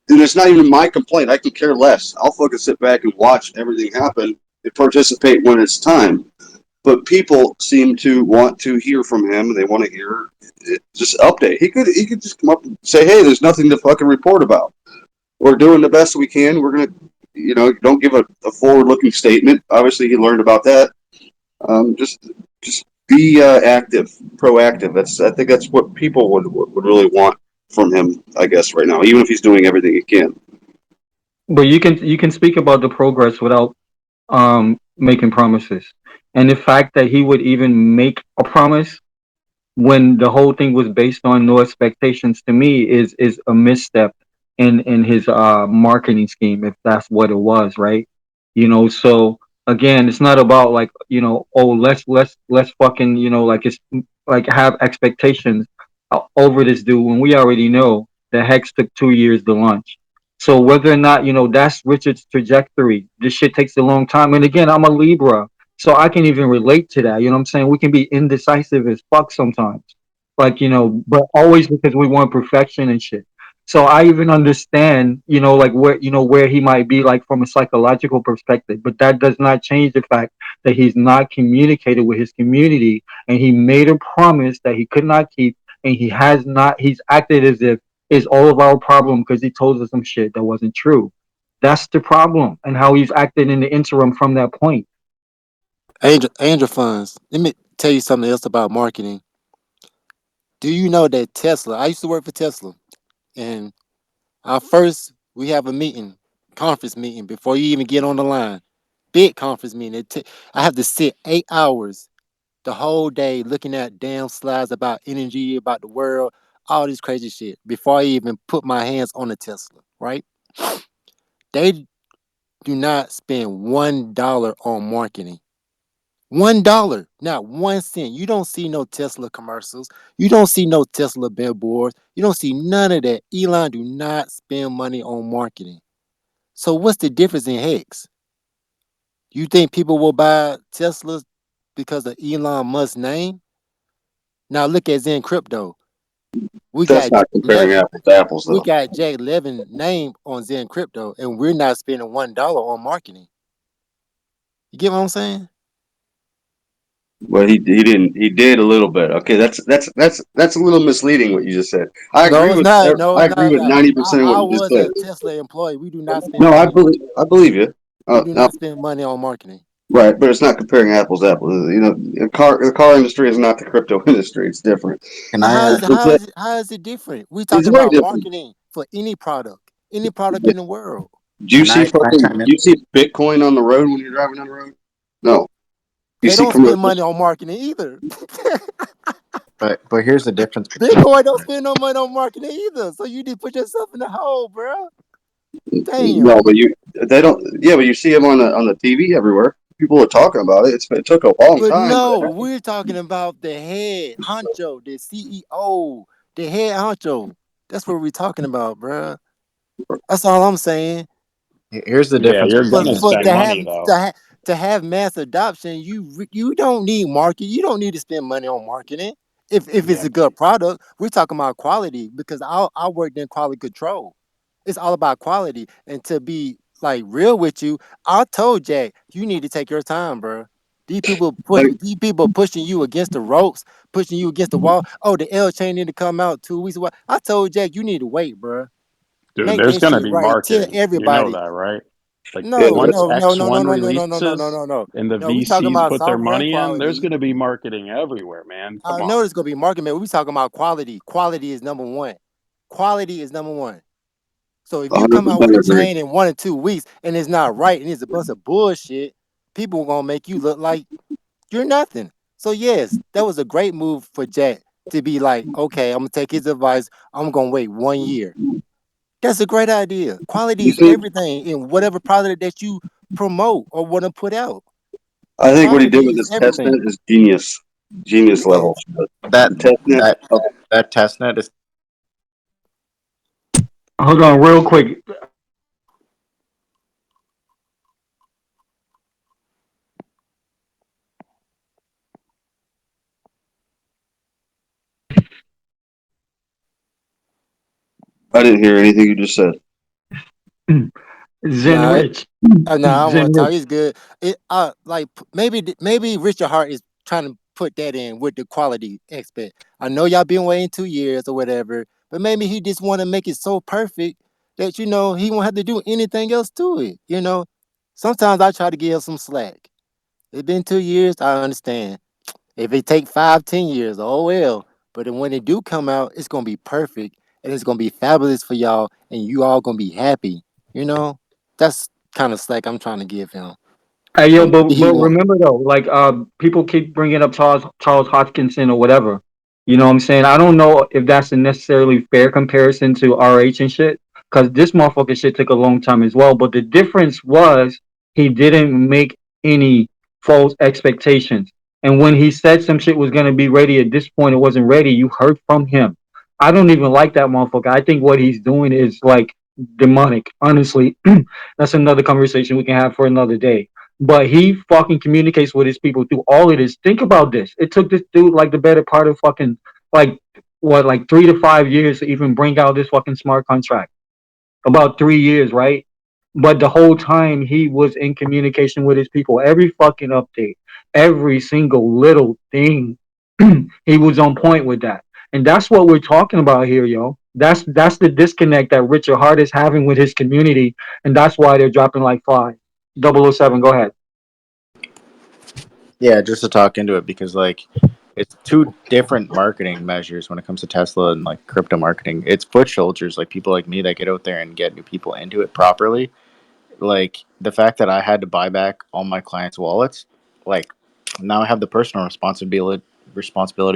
dude, it's not even my complaint. I can care less. I'll fucking sit back and watch everything happen and participate when it's time. But people seem to want to hear from him. They want to hear just update. He could just come up and say, "Hey, there's nothing to fucking report about. We're doing the best we can. We're gonna, don't give a forward-looking statement. Obviously, he learned about that. Just be active, proactive. I think that's what people would really want from him. I guess right now, even if he's doing everything he can. But you can speak about the progress without making promises, and the fact that he would even make a promise when the whole thing was based on no expectations to me is a misstep in his marketing scheme, if that's what it was, right? So again, it's not about like, oh, let's fucking, like it's like have expectations over this dude when we already know the Hex took 2 years to launch. So whether or not, that's Richard's trajectory, this shit takes a long time. And again, I'm a Libra, so I can even relate to that. You know what I'm saying? We can be indecisive as fuck sometimes. Like, but always because we want perfection and shit. So I even understand, like where he might be like from a psychological perspective, but that does not change the fact that he's not communicated with his community and he made a promise that he could not keep, and he's acted as if it's all of our problem because he told us some shit that wasn't true. That's the problem, and how he's acted in the interim from that point. Angel funds. Let me tell you something else about marketing. Do you know that Tesla? I used to work for Tesla, and we have a meeting, conference meeting before you even get on the line. Big conference meeting. I have to sit 8 hours the whole day looking at damn slides about energy, about the world, all this crazy shit before I even put my hands on a Tesla. Right? They do not spend $1 on marketing. $1, not 1 cent. You don't see no Tesla commercials. You don't see no Tesla billboards. You don't see none of that. Elon do not spend money on marketing. So what's the difference in Hex? You think people will buy Teslas because of Elon Musk's name? Now look at Zen Crypto. We That's got not comparing apples to apples, though. Jack Levin name on Zen Crypto, and we're not spending $1 on marketing. You get what I'm saying? Well, he didn't. He did a little bit. Okay, that's a little misleading what you just said. I No, agree it's with not. No, I it's agree not. with 90% of what I you just was said. a Tesla employee. We do not spend No, I money. believe you. We do Now, not spend money on marketing. right, but it's not comparing apples to apples. The car industry is not the crypto industry. It's different. Can But I? how is it different? We It's talking very about different. marketing for any product in the world. Do you Can see I? Can I fucking? chime in? Do you see Bitcoin on the road when you're driving down the road? No. You They see don't spend money commercials. on marketing either. But here's the difference between. Bitcoin don't spend no money on marketing either. So you need to put yourself in the hole, bro. No, Damn. but they don't. Yeah, but you see them on the TV everywhere. People are talking about it. It took a long But time. no, we're talking about the head honcho, the CEO, the head honcho. That's what we're talking about, bro. That's all I'm saying. Here's the Yeah, difference you're For gonna between. for spend to money have though. to have to have mass adoption, you don't need market. You don't need to spend money on marketing. If it's Yeah, a good product, we're talking about quality because I worked in quality control. It's all about quality. And to be like real with you, I told Jack, you need to take your time, bro. These people pushing you against the ropes, pushing you against the wall. Oh, the L chain need to come out 2 weeks. What I told Jack, you need to wait, bro. dude, Make there's that gonna shit be right. Tell marketing. You know everybody. that, right? Like Yeah, No, once no, no, no, no, X1 no, no, no, no, no, no, releases no, no. and the No, we talking VCs about put their software and money in, there's quality. gonna be marketing everywhere, man. Come I on. know there's gonna be market, man. We talking about quality. Quality is number one. Quality is number one. So if you come out with 100% a agree. chain in 1 or 2 weeks and it's not right and it's a bunch of bullshit, people are gonna make you look like you're nothing. So yes, that was a great move for Jack to be like, okay, I'm gonna take his advice. I'm gonna wait 1 year. That's a great idea. Quality You is think? everything in whatever product that you promote or want to put out. I think what he did Quality with is his test net everything. is genius Yeah. level. That The test net. that that test net is Hold on, real quick. I didn't hear anything you just said. Zen Nah, Rich. nah, I don't Zen want to talk. Rich. He's good. It like maybe Richard Hart is trying to put that in with the quality aspect. I know y'all been waiting 2 years or whatever, but maybe he just want to make it so perfect that he won't have to do anything else to it. Sometimes I try to give him some slack. It's been 2 years. I understand. If it take 5, 10 years, oh well. But then when it do come out, it's gonna be perfect and it's gonna be fabulous for y'all, and you all gonna be happy. You know, that's kind of slack I'm trying to give him. Hey yo, But but maybe he but won't. remember though, like people keep bringing up Charles Hodgkinson or whatever. You know what I'm saying? I don't know if that's a necessarily fair comparison to RH and shit, because this motherfucker shit took a long time as well. But the difference was he didn't make any false expectations, and when he said some shit was gonna be ready at this point, it wasn't ready. You heard from him. I don't even like that motherfucker. I think what he's doing is like demonic. Honestly, that's another conversation we can have for another day, but he fucking communicates with his people through all of this. Think about this. It took this dude like the better part of fucking like what, like 3 to 5 years to even bring out this fucking smart contract. About 3 years, right? But the whole time he was in communication with his people. Every fucking update, every single little thing, he was on point with that. And that's what we're talking about here, yo. That's the disconnect that Richard Hart is having with his community, and that's why they're dropping like flies. 007, go ahead. yeah, just to talk into it because like it's two different marketing measures when it comes to Tesla and like crypto marketing. It's foot soldiers like people like me that get out there and get new people into it properly. Like the fact that I had to buy back all my clients' wallets, like now I have the personal responsibility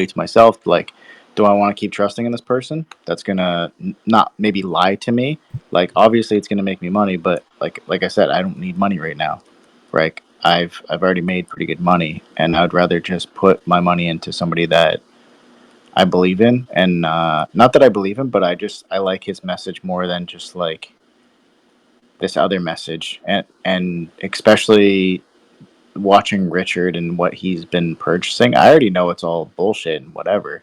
to myself. Like, do I want to keep trusting in this person that's gonna not maybe lie to me? Like, obviously it's gonna make me money, but like I said, I don't need money right now. Right? I've already made pretty good money, and I'd rather just put my money into somebody that I believe in, and not that I believe in, but I like his message more than just like this other message, and especially watching Richard and what he's been purchasing. I already know it's all bullshit and whatever.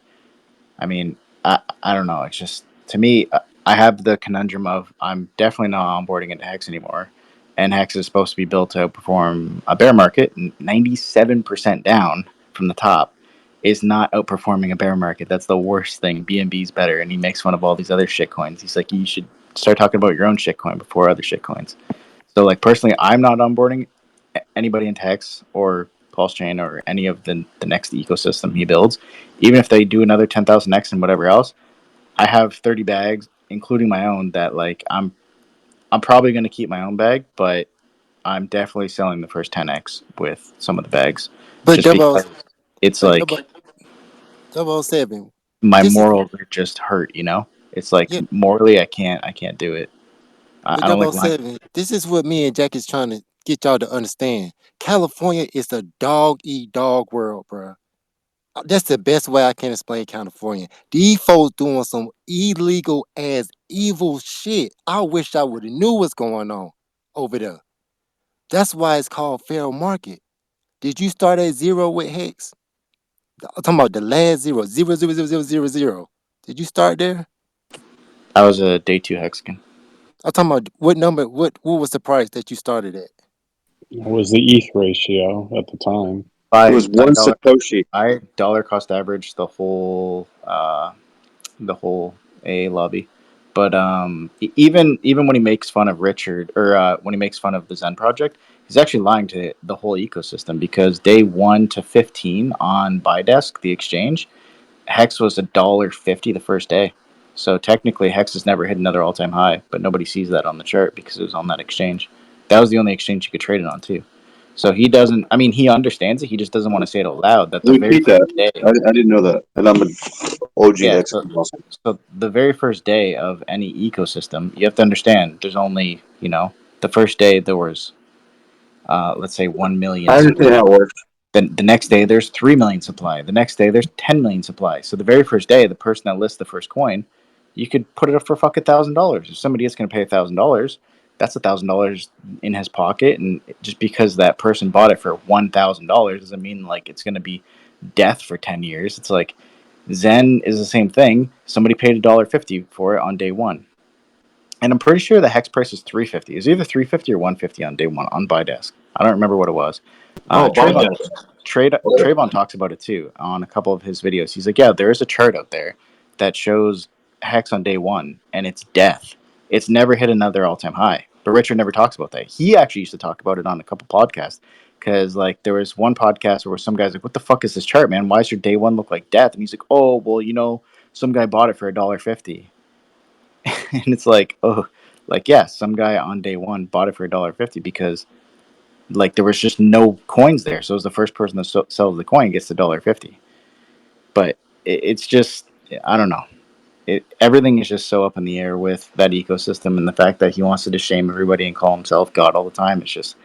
I mean, I don't know. It's just to me, I have the conundrum of I'm definitely not onboarding into Hex anymore, and Hex is supposed to be built to outperform a bear market. 97% down from the top is not outperforming a bear market. That's the worst thing. BNB's better, and he makes fun of all these other shit coins. He's like, you should start talking about your own shit coin before other shit coins. So, like personally, I'm not onboarding anybody into Hex or Pulse Chain or any of the next ecosystem he builds. Even if they do another 10,000x and whatever else, I have 30 bags, including my own. That like I'm probably going to keep my own bag, but I'm definitely selling the first 10x with some of the bags, But just double, because it's but like double 007. my This is morals are just hurt. It's like yeah, morally, I can't do it. but I don't double like lying. 007. This is what me and Jack is trying to get y'all to understand. California is a dog eat dog world, bro. That's the best way I can explain California. These folks doing some illegal ass evil shit. I wish I would have knew what's going on over there. That's why it's called fair market. Did you start at zero with Hex? I'm talking about the last zero, 0.00000. Did you start there? I was a day two Hexagon. I'm talking about what number, what was the price that you started at? What was the ETH ratio at the time? It I was I one dollar Satoshi. I dollar cost average the whole A lobby. But even when he makes fun of Richard or when he makes fun of the Zen project, he's actually lying to the whole ecosystem because day 1 to 15 on Bidesk, the exchange, Hex was $1.50 the first day. So technically, Hex has never hit another all-time high, but nobody sees that on the chart because it was on that exchange. That was the only exchange you could trade it on too. So he doesn't. I mean, he understands it. He just doesn't want to say it out loud. That the very Repeat that. first day. I didn't know that, and I'm an OG Yeah. Hex. So the very first day of any ecosystem, you have to understand. There's only the first day there was let's say 1 million I understand supply. how it works. Then the next day there's 3 million supply. The next day there's 10 million supply. So the very first day, the person that lists the first coin, you could put it up for fucking $1,000. If somebody is going to pay $1,000, that's $1,000 in his pocket. And just because that person bought it for $1,000 doesn't mean like it's going to be death for 10 years. It's like Zen is the same thing. Somebody paid $1.50 for it on day one. And I'm pretty sure the hex price is 350. It's either 350 or 150 on day one on BuyDesk. I don't remember what it was. Oh, Trayvon, BuyDesk. Trayvon talks about it too on a couple of his videos. He's like, yeah, there is a chart out there that shows hex on day one, and it's death. It's never hit another all-time high. But Richard never talks about that. He actually used to talk about it on a couple podcasts because like there was one podcast where some guy's like, what the fuck is this chart, man? Why does your day one look like death? And he's like, oh, well, some guy bought it for $1.50. And it's like, oh, like yeah, some guy on day one bought it for $1.50 because like there was just no coins there, so it was the first person that sells the coin gets the $1.50. But it's just I don't know. Everything is just so up in the air with that ecosystem, and the fact that he wants to just shame everybody and call himself God all the time. It's just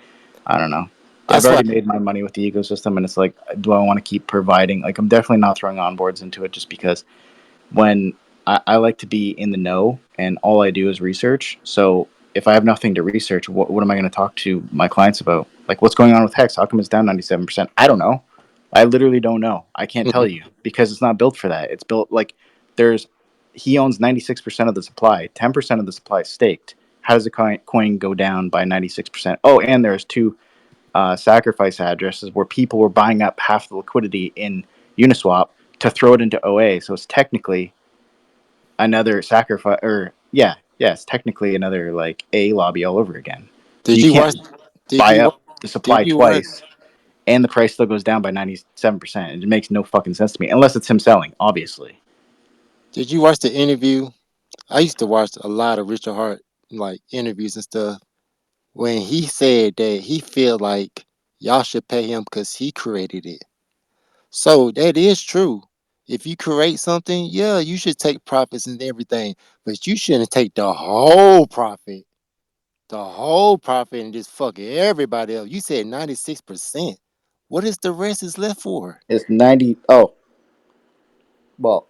I don't know. I've That's why. already made my money with the ecosystem, and it's like, do I want to keep providing? Like, I'm definitely not throwing onboards into it just because when I like to be in the know and all I do is research. So if I have nothing to research, what am I going to talk to my clients about? Like, what's going on with Hex? How come it's down 97%? I don't know. I literally don't know. I can't tell Mhm. you because it's not built for that. It's built like there's, he owns 96% of the supply, 10% of the supply is staked. How does the coin go down by 96%? Oh, and there's two sacrifice addresses where people were buying up half the liquidity in Uniswap to throw it into OA. So it's technically another sacrifice, or it's technically another like a lobby all over again. So Did you you can't watch? Did buy you up wa- the Did supply you watch? twice and the price still goes down by 97%. It makes no fucking sense to me unless it's him selling, obviously. Did you watch the interview? I used to watch a lot of Richard Hart like interviews and stuff. When he said that he feel like y'all should pay him because he created it. So that is true. If you create something, yeah, you should take profits and everything, but you shouldn't take the whole profit, and just fuck everybody else. You said 96%. What is the rest is left for? It's 90. Oh, well,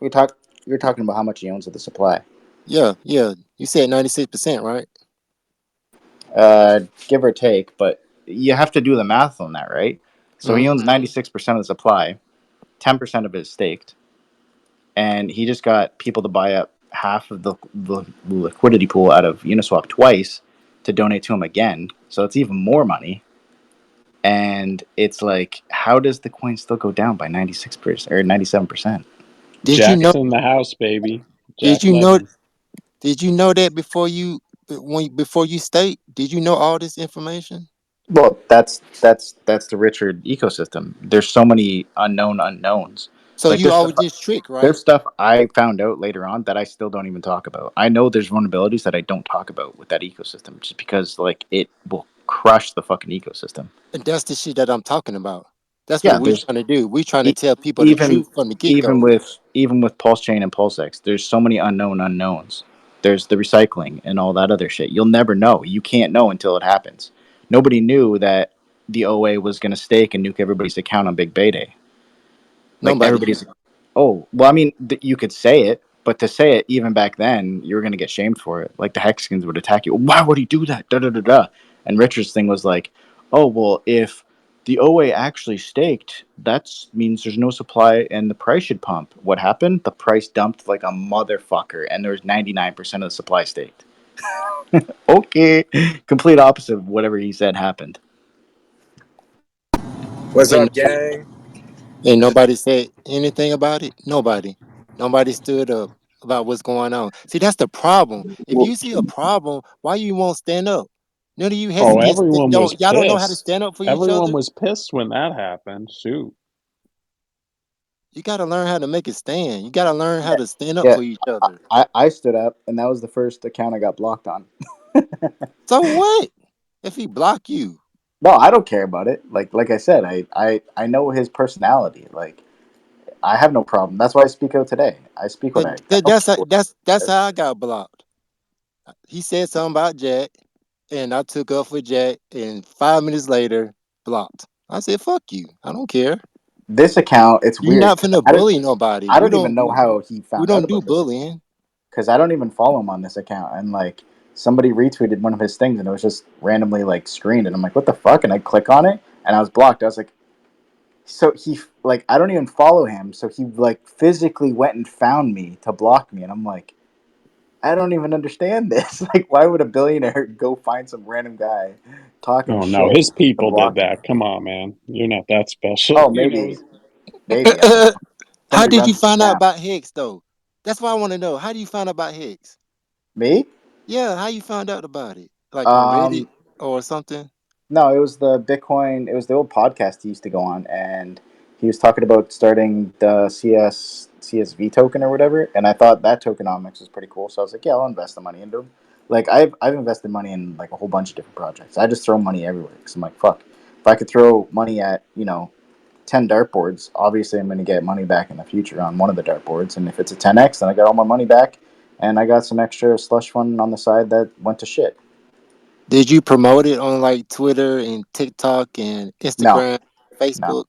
we talk. You're talking about how much he owns of the supply. Yeah. You said 96%, right? Give or take, but you have to do the math on that, right? So he Mm-hmm. owns 96% of the supply, 10% of it is staked, and he just got people to buy up half of the liquidity pool out of Uniswap twice to donate to him again. So it's even more money. And it's like, how does the coin still go down by 96% or 97%? Did you know? Jack's in the house, baby. Did Jack you know? Lemmon. Did you know that before you state? Did you know all this information? Well, that's the Richard ecosystem. There's so many unknown unknowns. So Like you there's stuff always just trick, right? there's stuff I found out later on that I still don't even talk about. I know there's vulnerabilities that I don't talk about with that ecosystem just because like it will crush the fucking ecosystem. And that's the shit that I'm talking about. That's what Yeah, we're there's trying to do. We're trying to e- tell people the even truth from the get even go. with even with Pulse Chain and PulseX, there's so many unknown unknowns. There's the recycling and all that other shit. You'll never know. You can't know until it happens. Nobody knew that the OA was going to stake and nuke everybody's account on Big Bay Day. Like Nobody. everybody's, oh, well, I mean, you could say it, but to say it even back then, you were going to get shamed for it. Like the Hexicans would attack you. Why would he do that? Da da da da. And Richard's thing was like, oh, well, if the OA actually staked, that means there's no supply and the price should pump. What happened? The price dumped like a motherfucker, and there was 99% of the supply staked. Okay. Complete opposite of whatever he said happened. What's And up, gang? nobody said anything about it. Nobody stood up about what's going on. See, that's the problem. If Well, you see a problem, why you won't stand up? None of you Oh, hesitants everyone was don't, y'all don't know how to pissed. stand up for each Everyone other. was pissed when that happened. Shoot. You got to learn how to make it stand. You got to learn how to stand up Yeah. for each other. I stood up, and that was the first account I got blocked on. So what if he block you? No, I don't care about it. Like I said, I know his personality. Like I have no problem. That's why I speak out today. I speak what I don't That's care what that's how I got blocked. He said something about Jack, and I took up for Jack, and 5 minutes later, blocked. I said, "Fuck you. I don't care. this account. It's You're weird. not finna I don't bully nobody. I don't even know how he We found out don't do about this bullying." because I don't even follow him on this account. And like somebody retweeted one of his things, and it was just randomly like screened, and I'm like, what the fuck? And I click on it, and I was blocked. I was like, so he like I don't even follow him, so he like physically went and found me to block me, and I'm like, I don't even understand this. Like, why would a billionaire go find some random guy talking Oh no, shit his to people did block him? that. Come on, man. You're not that special. Oh, You know. maybe I don't know. How Somebody did you runs the find out account. about Hicks though? That's what I want to know. How do you find out about Hicks? Me? Yeah, how you found out about it? Like on Reddit Um, or something? no, it was the Bitcoin. It was the old podcast he used to go on, and he was talking about starting the CSV token or whatever. And I thought that tokenomics was pretty cool, so I was like, yeah, I'll invest the money into him. Like I've invested money in like a whole bunch of different projects. I just throw money everywhere because I'm like, fuck. If I could throw money at 10 dartboards, obviously I'm going to get money back in the future on one of the dartboards. And if it's a 10x, then I got all my money back, and I got some extra slush fund on the side that went to shit. Did you promote it on like Twitter and TikTok and No, Instagram, no, Facebook?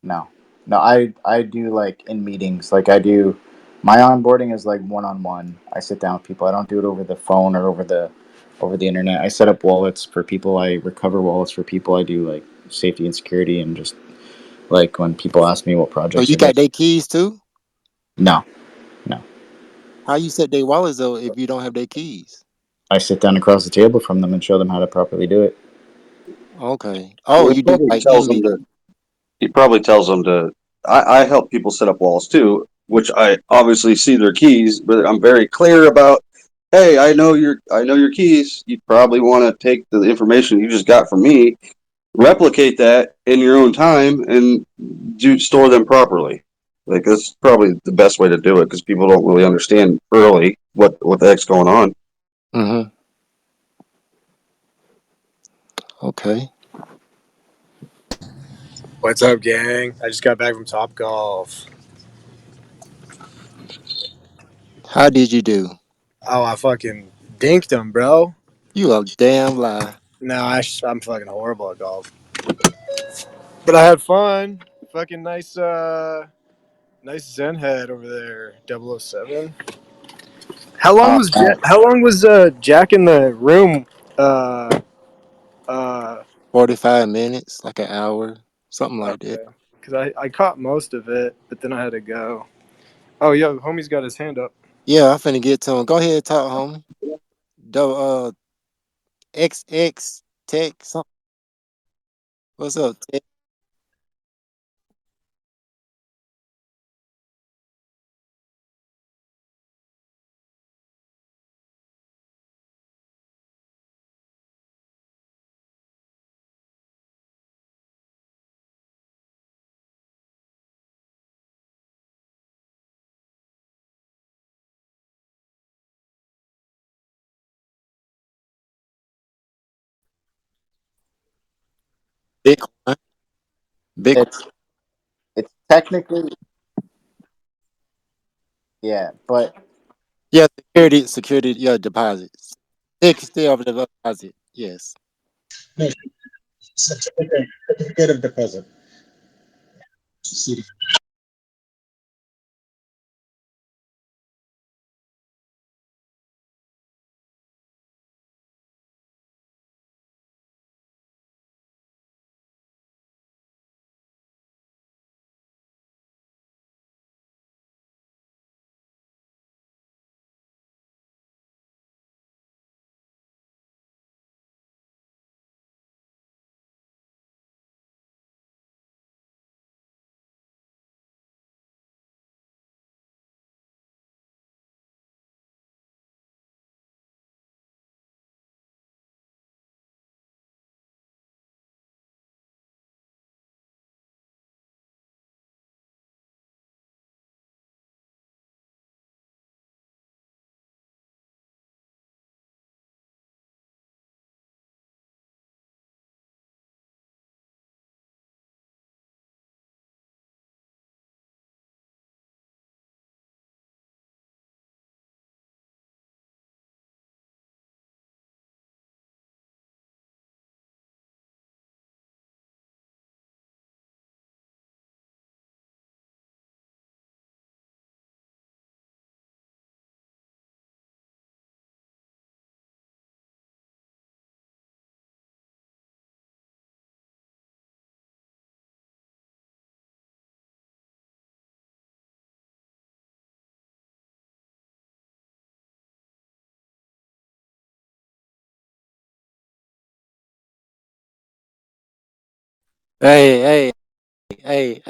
no, no. I do like in meetings. Like I do, my onboarding is like one on one. I sit down with people. I don't do it over the phone or over the internet. I set up wallets for people. I recover wallets for people. I do like safety and security, and just like when people ask me what Oh, projects you they're doing. got their keys too? No, no. How you set their wallets though if you don't have their keys? I sit down across the table from them and show them how to properly do it. Okay. Oh, Well, you do like in meeting. he probably tells them to. I help people set up walls too, which I obviously see their keys, but I'm very clear about. Hey, I know your keys. You probably want to take the information you just got from me, replicate that in your own time, and store them properly. Like that's probably the best way to do it because people don't really understand early what the heck's going on. Mm-hmm. Okay. What's up, gang? I just got back from Top Golf. How did you do? Oh, I fucking dinked him, bro. You a damn lie. No, I'm fucking horrible at golf. But I had fun. Fucking nice Zen head over there, 007. Man. How long was Jack in the room? Uh, uh, 45 minutes, like an hour, something like that. okay. Because I caught most of it, but then I had to go. Oh, yo, homie's got his hand up. Yeah, I'm finna get to him. Go ahead, talk, homie. XX Tech, something. What's up, Tech? Bitcoin. Bitcoin. It's it's technically, yeah, but Yeah, security, yeah, deposits. Stay over the deposit. Yes. No, certificate of deposit. CD. Hey,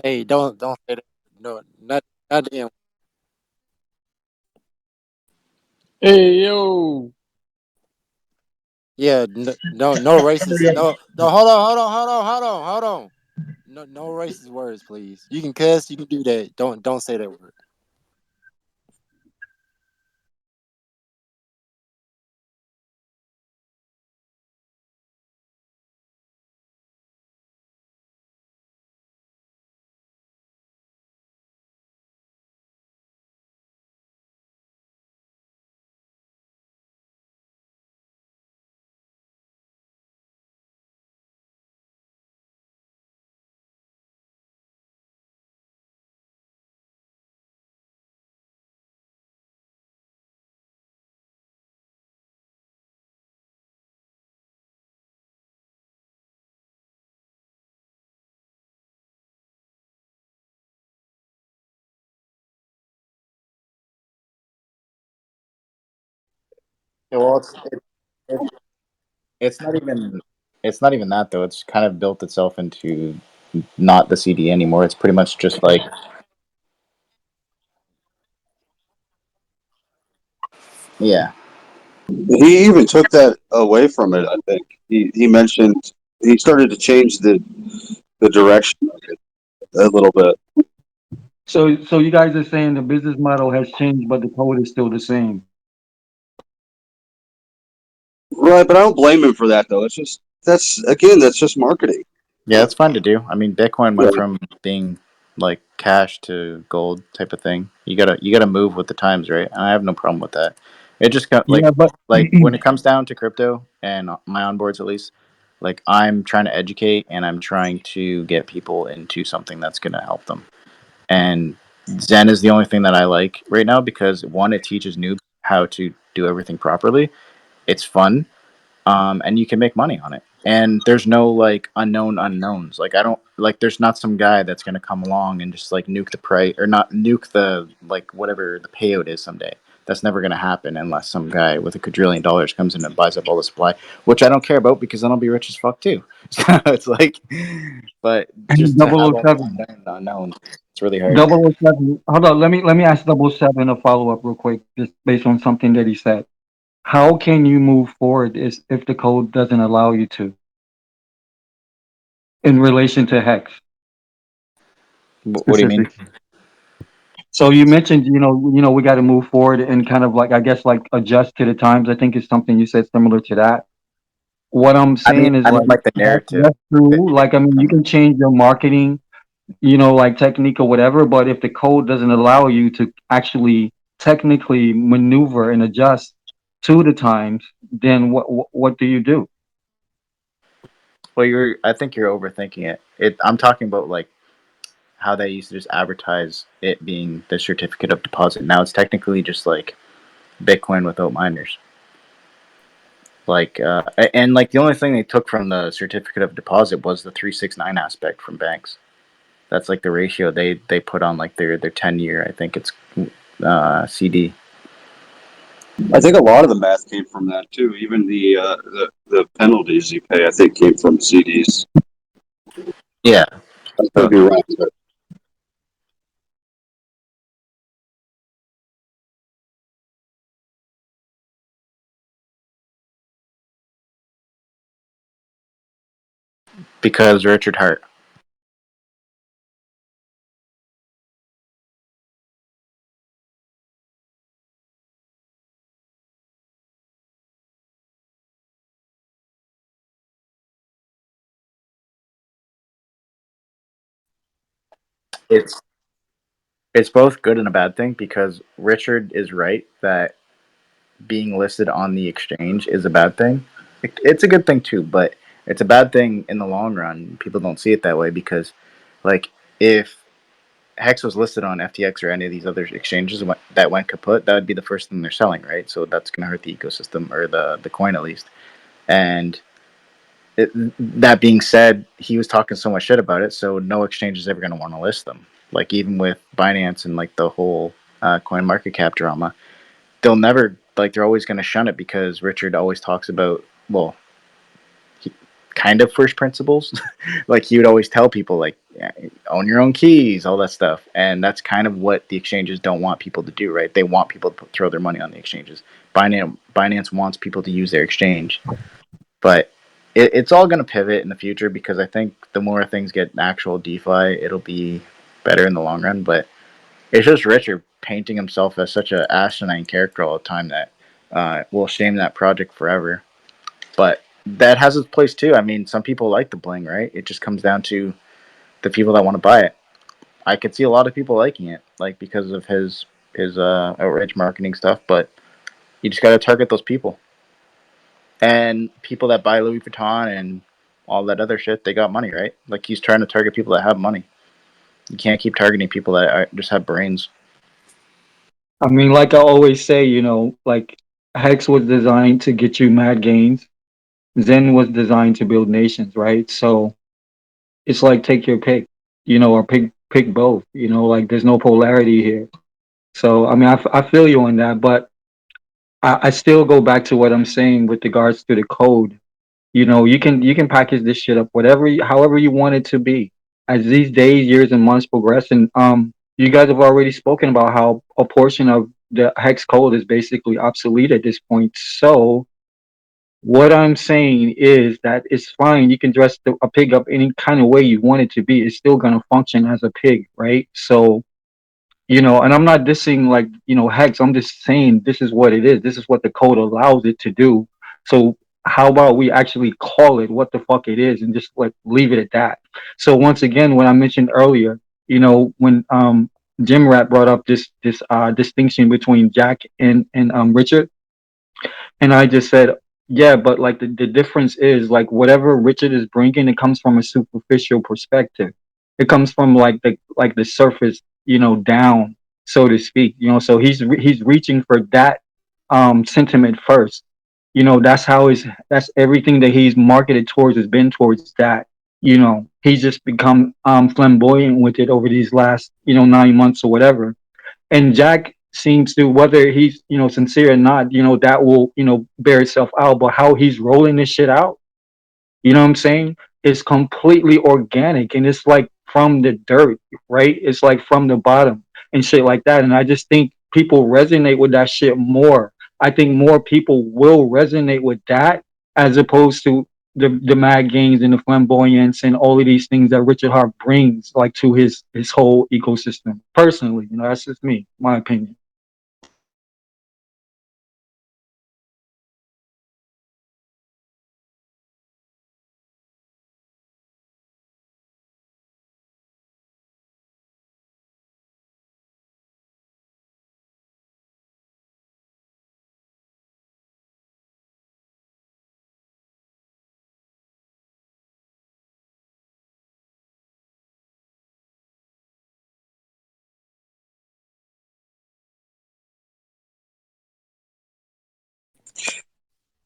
hey, don't say that. No, not the Hey yo. Yeah, no racist. No, hold on. No racist words, please. You can cuss, you can do that. Don't say that word. Yeah, well, it, it's not even that though. It's kind of built itself into not the CD anymore. It's pretty much just like, yeah, He even took that away from it. I think he mentioned he started to change the direction of it a little bit. So you guys are saying the business model has changed, but the code is still the same. Right, but I don't blame him for that though. It's just that's just marketing. yeah, it's fun to do. I mean, Bitcoin Yeah. went from being like cash to gold type of thing. You gotta move with the times, right? And I have no problem with that. It just got Yeah, but like when it comes down to crypto and my onboards at least, like I'm trying to educate and I'm trying to get people into something that's gonna help them. And Zen is the only thing that I like right now because one, it teaches noobs how to do everything properly. It's fun, and you can make money on it. And there's no like unknown unknowns. Like I don't like. There's not some guy that's gonna come along and just like nuke the price or not nuke the like whatever the payout is someday. That's never gonna happen unless some guy with $1 quadrillion comes in and buys up all the supply, which I don't care about because then I'll be rich as fuck too. So it's like, but just to double have o all the seven, unknowns, it's really hard. 007. Hold on, let me ask 007 a follow up real quick, just based on something that he said. How can you move forward is if the code doesn't allow you to in relation to Hex What do you mean? specifically? So you mentioned, we got to move forward and kind of like, I guess, like adjust to the times. I think it's something you said similar to that. What I'm saying is I mean like, like the narrative. that's true. Like, I mean, you can change your marketing, like technique or whatever, but if the code doesn't allow you to actually technically maneuver and adjust to the times, then what do you do? Well, I think you're overthinking it. I'm talking about like how they used to just advertise it being the certificate of deposit. Now it's technically just like Bitcoin without miners. Like, and like the only thing they took from the certificate of deposit was the 369 aspect from banks. That's like the ratio they put on like their 10 year. I think it's CD. I think a lot of the math came from that too. Even the penalties you pay, I think, came from CDs. Yeah. I could So be wrong, but because Richard Hart. It's it's both good and a bad thing because Richard is right that being listed on the exchange is a bad thing. It's a good thing too, but it's a bad thing in the long run. People don't see it that way because, like, if Hex was listed on FTX or any of these other exchanges that went kaput, that would be the first thing they're selling, right? So that's going to hurt the ecosystem or the coin at least. And that being said, he was talking so much shit about it, so no exchange is ever going to want to list them. Like even with Binance and like the whole coin market cap drama, they'll never like they're always going to shun it because Richard always talks about well, he, kind of first principles. Like he would always tell people like, yeah, own your own keys, all that stuff. And that's kind of what the exchanges don't want people to do, right? They want people to throw their money on the exchanges. Binance wants people to use their exchange, but it's all going to pivot in the future because I think the more things get actual DeFi, it'll be better in the long run. But it's just Richard painting himself as such an asinine character all the time that will shame that project forever. But that has its place too. I mean, some people like the bling, right? It just comes down to the people that want to buy it. I could see a lot of people liking it, like because of his outrage marketing stuff. But you just got to target those people, and people that buy Louis Vuitton and all that other shit. They got money, right? Like he's trying to target people that have money. You can't keep targeting people that just have brains. I mean, like I always say, like Hex was designed to get you mad gains. Zen was designed to build nations, right? So it's like take your pick, or pick both. Like there's no polarity here. So I mean, I feel you on that, but I still go back to what I'm saying with regards to the code. You can package this shit up however you want it to be. As these days, years, and months progress, and you guys have already spoken about how a portion of the hex code is basically obsolete at this point. So what I'm saying is that it's fine. You can dress a pig up any kind of way you want it to be. It's still gonna function as a pig, right? So and I'm not dissing like, Hex. I'm just saying this is what it is. This is what the code allows it to do. So how about we actually call it what the fuck it is and just like leave it at that. So once again, when I mentioned earlier, when Jim Rat brought up this distinction between Jack and Richard, and I just said, yeah, but like the difference is like whatever Richard is bringing, it comes from a superficial perspective. It comes from like the surface, down, so to speak. So he's reaching for that sentiment first. That's everything that he's marketed towards has been towards that. He's just become flamboyant with it over these last 9 months or whatever. And Jack seems to, whether he's sincere or not, that will bear itself out. But how he's rolling this shit out, you know what I'm saying? It's completely organic and it's like from the dirt, right? It's like from the bottom and shit like that. And I just think people resonate with that shit more. I think more people will resonate with that as opposed to the mad gains and the flamboyance and all of these things that Richard Hart brings like to his whole ecosystem. Personally, that's just me, my opinion.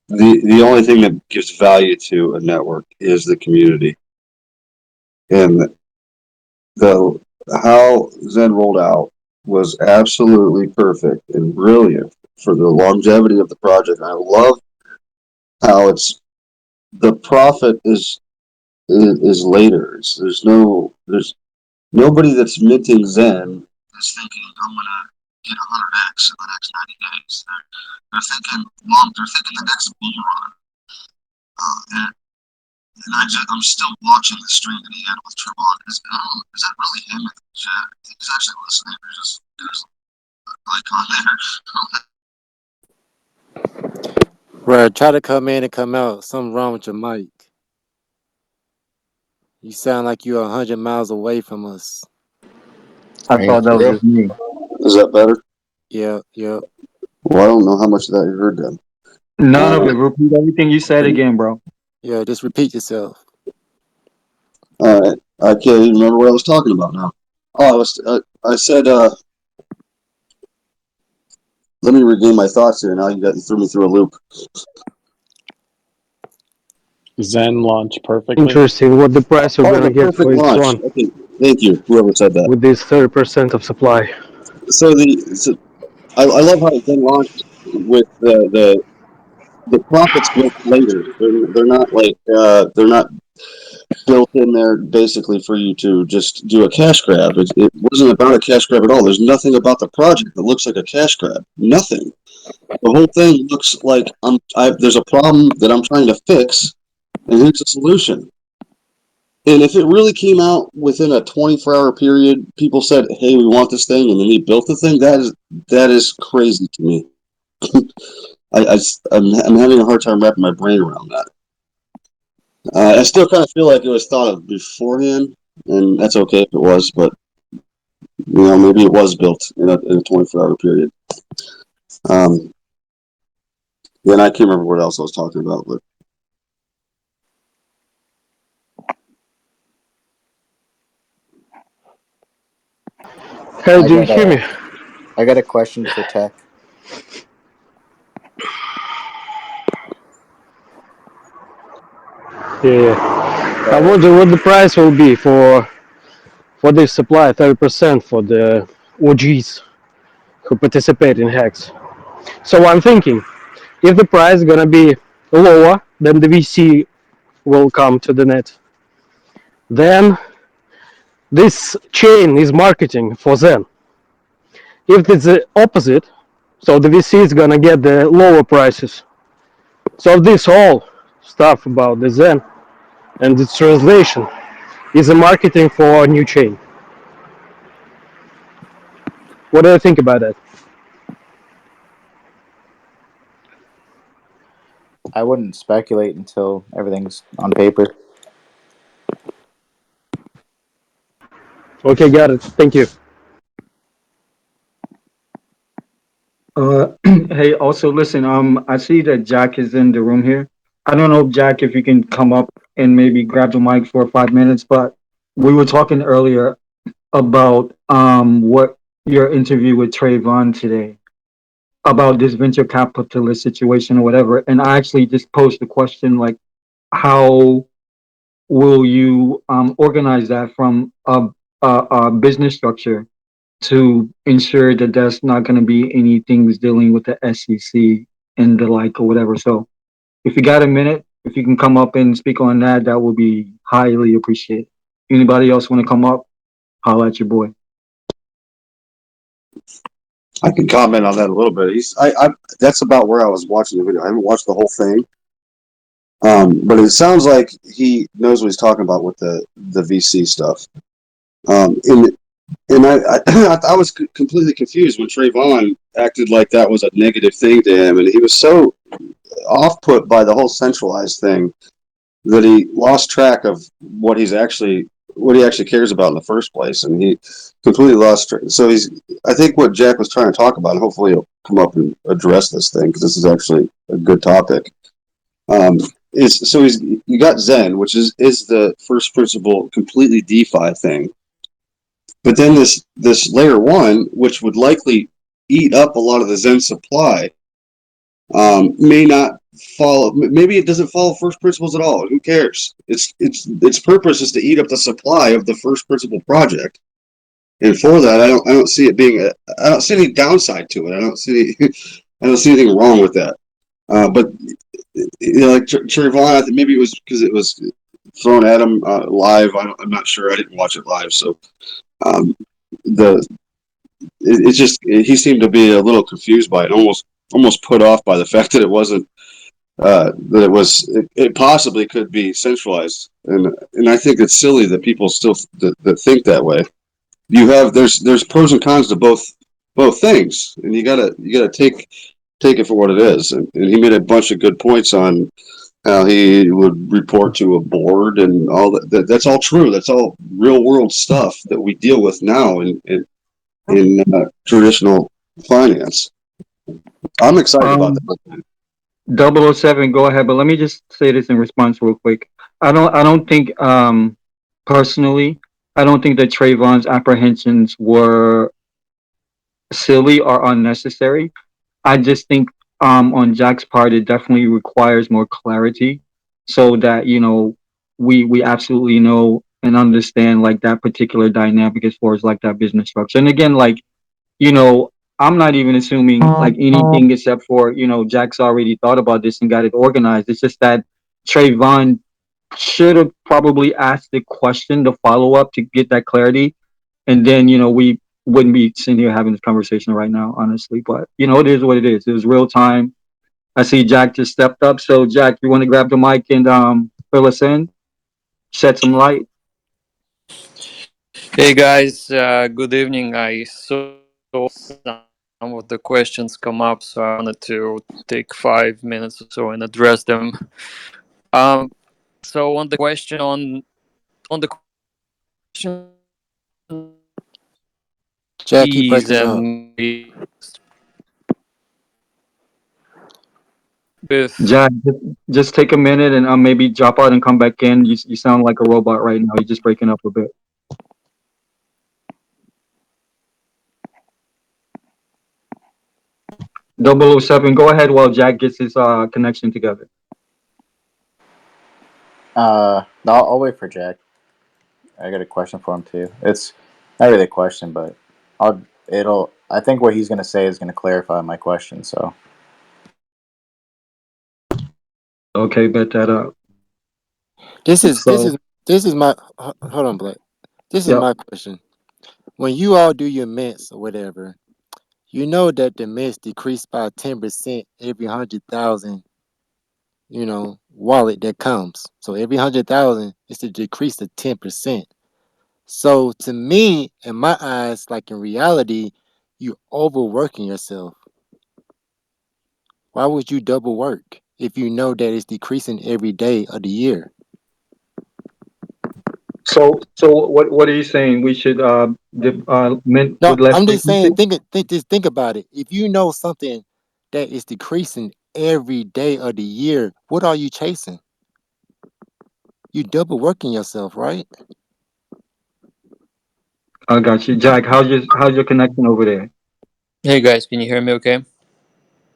The only thing that gives value to a network is the community, and the how Zen rolled out was absolutely perfect and brilliant for the longevity of the project. I love how it's the profit is later. There's nobody that's minting Zen is thinking I'm gonna get 100x in the next 90 days. They're thinking they're thinking the next bull run. And I'm still watching the stream that he had with Trevon. Is that really him in the chat? He's actually listening. There's an icon there. Bro, try to come in and come out. Something wrong with your mic. You sound like you're 100 miles away from us. I thought that was just me. Is that better? Yeah. Well, I don't know how much of that you heard then. None of it. Repeat everything you said again, bro. Yeah, just repeat yourself. All right. I can't even remember what I was talking about now. Oh, I said, let me regain my thoughts here. Now you threw me through a loop. Zen launched perfectly. Interesting. What the price you're gonna get for each one? Okay. Thank you, whoever said that. With this 30% of supply. So I love how Zen launched with the the profits built later. They're not like they're not built in there basically for you to just do a cash grab. It wasn't about a cash grab at all. There's nothing about the project that looks like a cash grab. Nothing. The whole thing looks like there's a problem that I'm trying to fix, and here's a solution. And if it really came out within a 24-hour period, people said, "Hey, we want this thing," and then he built the thing. That is crazy to me. I'm having a hard time wrapping my brain around that. I still kind of feel like it was thought of beforehand, and that's okay if it was, but maybe it was built in a 24-hour period. And I can't remember what else I was talking about, but Hey, do you hear me? I got a question for Tech. Yeah. I wonder what the price will be for this supply, 30% for the OGs who participate in Hex. So I'm thinking, if the price is gonna be lower, then the VC will come to the net. Then this chain is marketing for them. If it's the opposite, so the VC is gonna get the lower prices. So this whole stuff about the Zen and its translation is a marketing for a new chain. What do you think about that? I wouldn't speculate until everything's on paper. Okay, got it. Thank you. Hey, also listen, I see that Jack is in the room here. I don't know, Jack, if you can come up and maybe grab the mic for 5 minutes, but we were talking earlier about what your interview with Trayvon today about this venture capitalist situation or whatever. And I actually just posed the question like, how will you organize that from a business structure to ensure that there's not going to be any things dealing with the SEC and the like or whatever. So if you got a minute, if you can come up and speak on that, that would be highly appreciated. Anybody else want to come up? Holla at your boy. I can comment on that a little bit. That's about where I was watching the video. I haven't watched the whole thing, but it sounds like he knows what he's talking about with the VC stuff. And I was completely confused when Trayvon acted like that was a negative thing to him, and he was so off put by the whole centralized thing that he lost track of what he actually cares about in the first place, and he completely lost track. So I think what Jack was trying to talk about, and hopefully he'll come up and address this thing because this is actually a good topic. You got Zen, which is the first principle completely DeFi thing. But then this layer one, which would likely eat up a lot of the Zen supply, may not follow. Maybe it doesn't follow first principles at all. Who cares? Its purpose is to eat up the supply of the first principle project, and for that, I don't see it being. I don't see any downside to it. I don't see anything wrong with that. But like Trayvon, I think maybe it was because it was thrown at him live. I'm not sure. I didn't watch it live, so. He seemed to be a little confused by it, almost put off by the fact that it wasn't it possibly could be centralized, and I think it's silly that people still that think that way. There's pros and cons to both things, and you gotta take it for what it is. And he made a bunch of good points on how he would report to a board and all that. That's all true. That's all real world stuff that we deal with now in traditional finance. I'm excited about that. 007, go ahead. But let me just say this in response real quick. I don't think personally, I don't think that Trayvon's apprehensions were silly or unnecessary. I just think on Jack's part, it definitely requires more clarity so that, we absolutely know and understand like that particular dynamic as far as like that business structure. And again, like, I'm not even assuming like anything except for, Jack's already thought about this and got it organized. It's just that Trayvon should have probably asked the question, the follow up to get that clarity. And then, we wouldn't be sitting here having this conversation right now, honestly. But, it is what it is. It was real time. I see Jack just stepped up. So, Jack, you want to grab the mic and fill us in, shed some light? Hey guys, good evening. I saw some of the questions come up, so I wanted to take 5 minutes or so and address them. Um, so on the question Jack, keep fees breaking up. and with Jack, just take a minute and maybe drop out and come back in. You sound like a robot right now. You're just breaking up a bit. 007, go ahead while Jack gets his connection together. No, I'll wait for Jack. I got a question for him too. It's not really a question, but I think what he's gonna say is gonna clarify my question. So Okay, bet that up. This is this So, is this is my hold on, Black. This is yep. my question. When you all do your mints or whatever, you know that the mints decrease by 10% every 100,000, wallet that comes. So every 100,000 is to decrease to 10%. So to me, in my eyes, like in reality, you overworking yourself. Why would you double work if you know that it's decreasing every day of the year? So what are you saying? We should mint No, with less I'm just saying, frequency? just think about it. If you know something that is decreasing every day of the year, what are you chasing? You double working yourself, right? I got you, Jack. How's your connection over there? hey guys, can you hear me? Okay.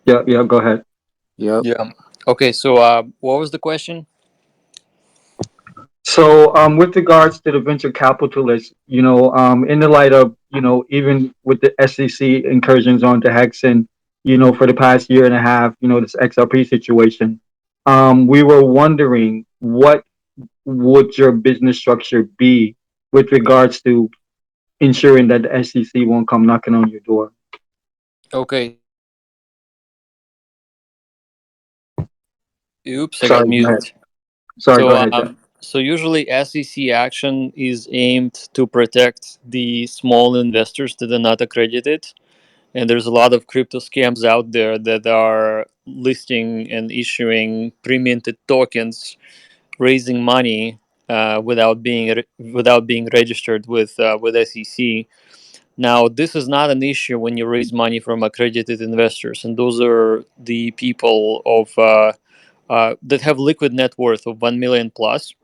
Yeah, go ahead. Yep. Yeah. Okay. So what was the question? So, with regards to the venture capitalists, in the light of, even with the SEC incursions onto Hex and, for the past year and a half, this XRP situation, we were wondering what would your business structure be with regards to ensuring that the SEC won't come knocking on your door? Okay. Oops, I got Sorry, go ahead. muted. Sorry, go So, ahead, Jack. so usually SEC action is aimed to protect the small investors that are not accredited, and there's a lot of crypto scams out there that are listing and issuing pre-minted tokens, raising money without being registered with SEC. Now, this is not an issue when you raise money from accredited investors, and those are the people that have liquid net worth of 1 million plus.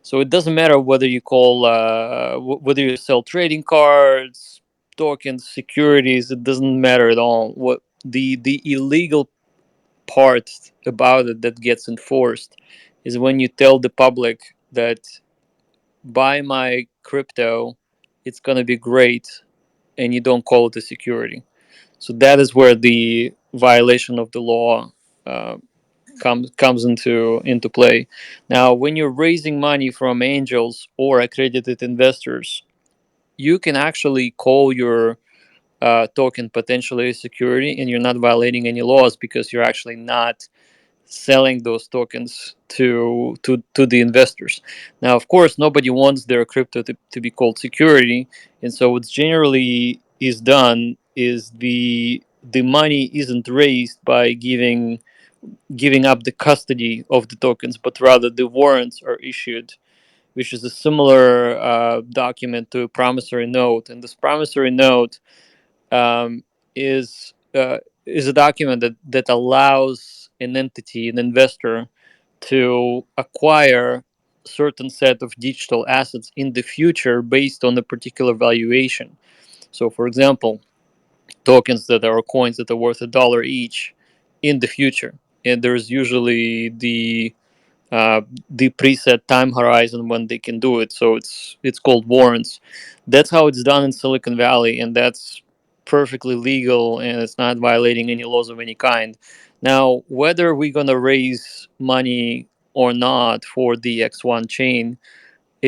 So it doesn't matter whether you whether you sell trading cards, tokens, securities. It doesn't matter at all. What the illegal part about it that gets enforced is when you tell the public that buy my crypto, it's gonna be great, and you don't call it a security. So that is where the violation of the law uh, comes into play. Now, when you're raising money from angels or accredited investors, you can actually call your token potentially a security, and you're not violating any laws because you're actually not selling those tokens to the investors. Now, of course, nobody wants their crypto to be called security, and so what's generally is done is the money isn't raised by giving up the custody of the tokens, but rather the warrants are issued, which is a similar document to a promissory note. And this promissory note um, is a document that allows an entity, an investor, to acquire certain set of digital assets in the future based on a particular valuation. So, for example, tokens that are coins that are worth $1 each in the future, and there's usually uh, the preset time horizon when they can do it. So it's called warrants. That's how it's done in Silicon Valley, and that's perfectly legal and it's not violating any laws of any kind. Now, whether we're gonna raise money or not for the X1 chain,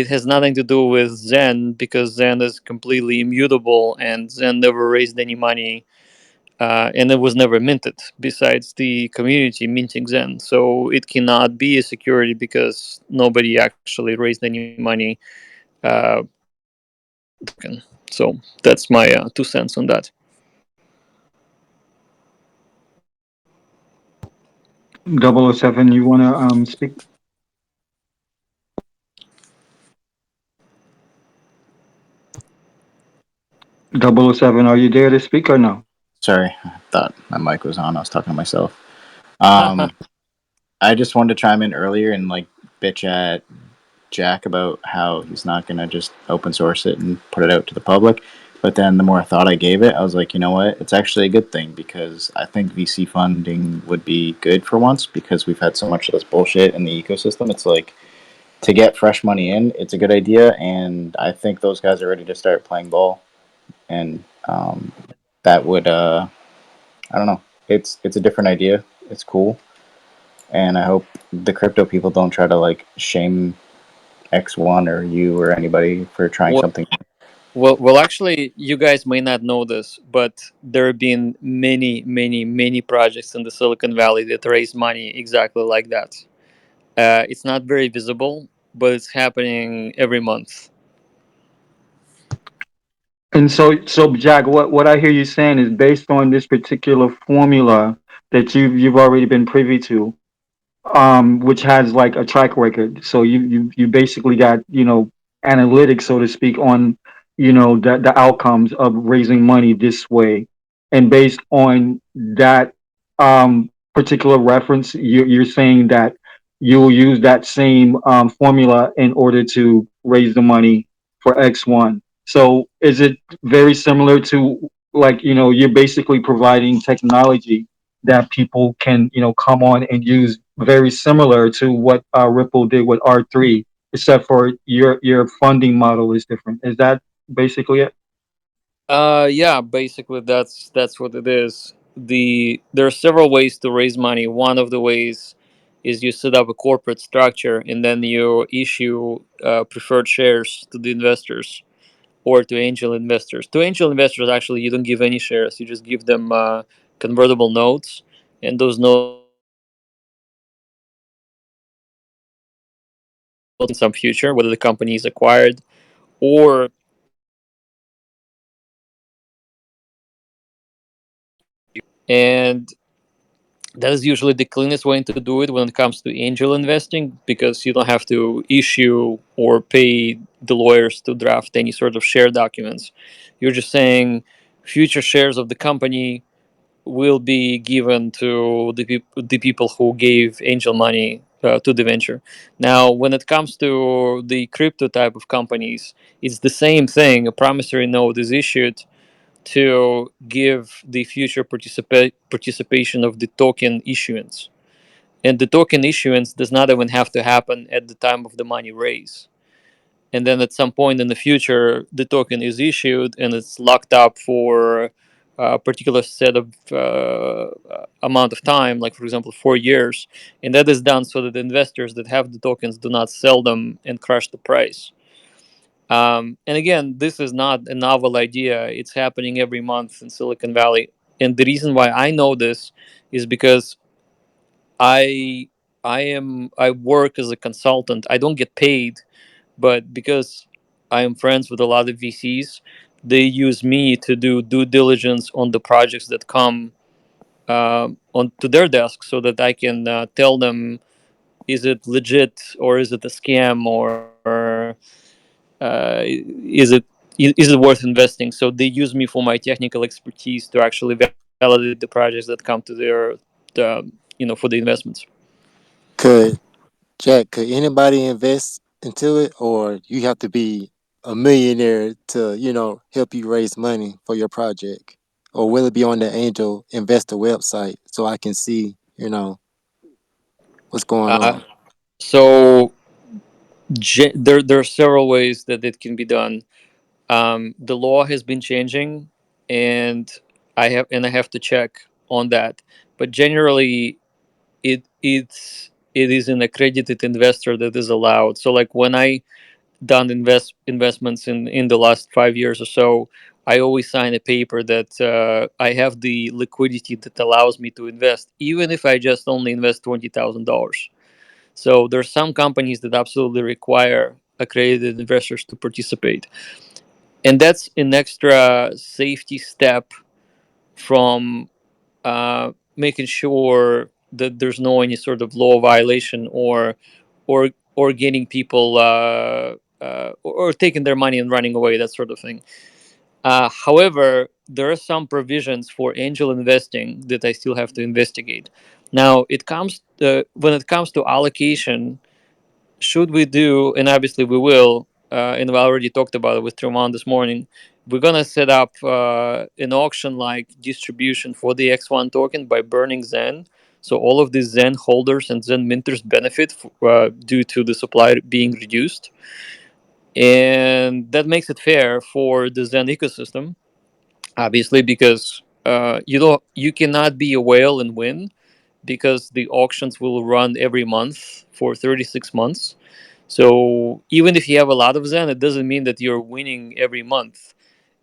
it has nothing to do with Zen, because Zen is completely immutable and Zen never raised any money, and it was never minted besides the community minting Zen. So it cannot be a security because nobody actually raised any money uh, token. So that's my 2 cents on that. Double O Seven, you want to speak? 007, are you there to speak or no? Sorry, I thought my mic was on. I was talking to myself. Um, I just wanted to chime in earlier and like bitch at Jack about how he's not going to just open source it and put it out to the public. But then the more thought I gave it, I was like, you know what? It's actually a good thing because I think VC funding would be good for once because we've had so much of this bullshit in the ecosystem. It's like to get fresh money in, it's a good idea. And I think those guys are ready to start playing ball. And that would, I don't know. It's a different idea. It's cool. And I hope the crypto people don't try to like shame X1 or you or anybody for trying Well, something. well, actually, you guys may not know this, but there have been many projects in the Silicon Valley that raise money exactly like that. It's not very visible, but it's happening every month. And so Jack, what I hear you saying is based on this particular formula that you've already been privy to, which has like a track record. So you basically got, analytics, so to speak, on, the outcomes of raising money this way. And based on that particular reference, you're saying that you'll use that same formula in order to raise the money for X1. So is it very similar to, like, you're basically providing technology that people can, come on and use, very similar to what Ripple did with R3, except for your funding model is different. Is that basically it? Yeah, basically that's what it is. There are several ways to raise money. One of the ways is you set up a corporate structure and then you issue preferred shares to the investors or to angel investors. To angel investors, actually, you don't give any shares. You just give them convertible notes, and those notes in some future, whether the company is acquired or and that is usually the cleanest way to do it when it comes to angel investing, because you don't have to issue or pay the lawyers to draft any sort of share documents. You're just saying future shares of the company will be given to the people who gave angel money to the venture. Now, when it comes to the crypto type of companies, it's the same thing. A promissory note is issued to give the future participation of the token issuance. And the token issuance does not even have to happen at the time of the money raise. And then at some point in the future, the token is issued and it's locked up for a particular set of amount of time, like for example 4 years, and that is done so that the investors that have the tokens do not sell them and crush the price. And again, this is not a novel idea. It's happening every month in Silicon Valley. And the reason why I know this is because I I work as a consultant. I don't get paid, but because I am friends with a lot of VCs, they use me to do due diligence on the projects that come onto their desk, so that I can tell them, is it legit or is it a scam, or is it worth investing? So they use me for my technical expertise to actually validate the projects that come to for the investments. Could Jack? Could anybody invest into it, or you have to be a millionaire to help you raise money for your project, or will it be on the angel investor website so I can see what's going Uh, on? so there are several ways that it can be done. The law has been changing. and I have to check on that. But generally, it is an accredited investor that is allowed. So like when I done investments in the last 5 years or so, I always sign a paper that I have the liquidity that allows me to invest, even if I just only invest $20,000. So there's some companies that absolutely require accredited investors to participate, and that's an extra safety step from making sure that there's no any sort of law violation or getting people or taking their money and running away, that sort of thing. However, there are some provisions for angel investing that I still have to investigate. Now, it comes when it comes to allocation, should we do, and obviously we will, and we already talked about it with Truman this morning. We're gonna set up an auction-like distribution for the X1 token by burning Zen. So all of these Zen holders and Zen minters benefit due to the supply being reduced, and that makes it fair for the Zen ecosystem. Obviously, because you cannot be a whale and win, because the auctions will run every month for 36 months. So even if you have a lot of Zen, it doesn't mean that you're winning every month.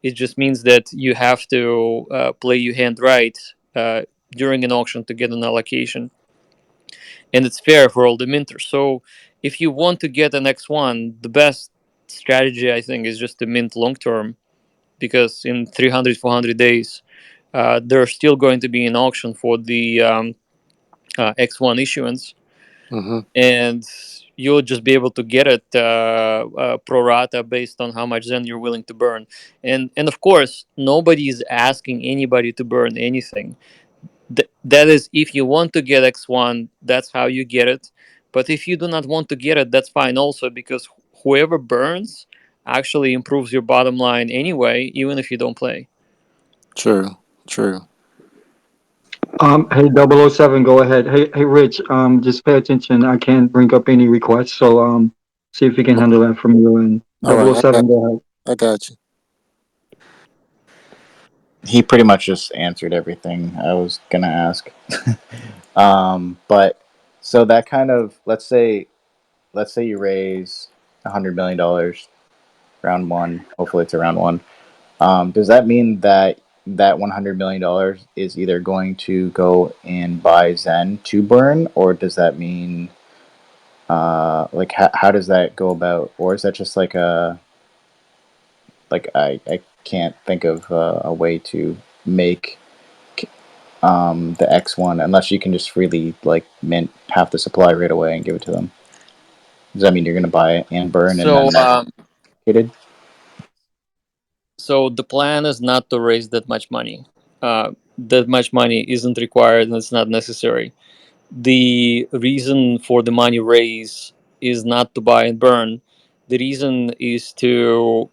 It just means that you have to play your hand right during an auction to get an allocation, and it's fair for all the minters. So if you want to get an X1, the best strategy I think is just to mint long term, because in 300, 400 days, there's still going to be an auction for the X1 issuance, Mm-hmm. and you'll just be able to get it pro rata based on how much Zen you're willing to burn. And of course, nobody is asking anybody to burn anything. That is, if you want to get X1, that's how you get it. But if you do not want to get it, that's fine also, because whoever burns actually improves your bottom line anyway, even if you don't play. True. True. Hey, 007, go ahead. Hey, Rich, just pay attention. I can't bring up any requests, so see if you can handle that from you. And All double right. O seven, go ahead. I got you. He pretty much just answered everything I was gonna ask. But so that kind of, let's say you raise $100 million round one. Hopefully it's around one. Does that mean that that $100 million is either going to go and buy Zen to burn, or does that mean like how does that go about, or is that just like I can't think of a way to make the X1 unless you can just freely like mint half the supply right away and give it to them. Does that mean you're gonna buy it and burn and So then that's allocated? so the plan is not to raise that much money. That much money isn't required and it's not necessary. The reason for the money raise is not to buy and burn. The reason is to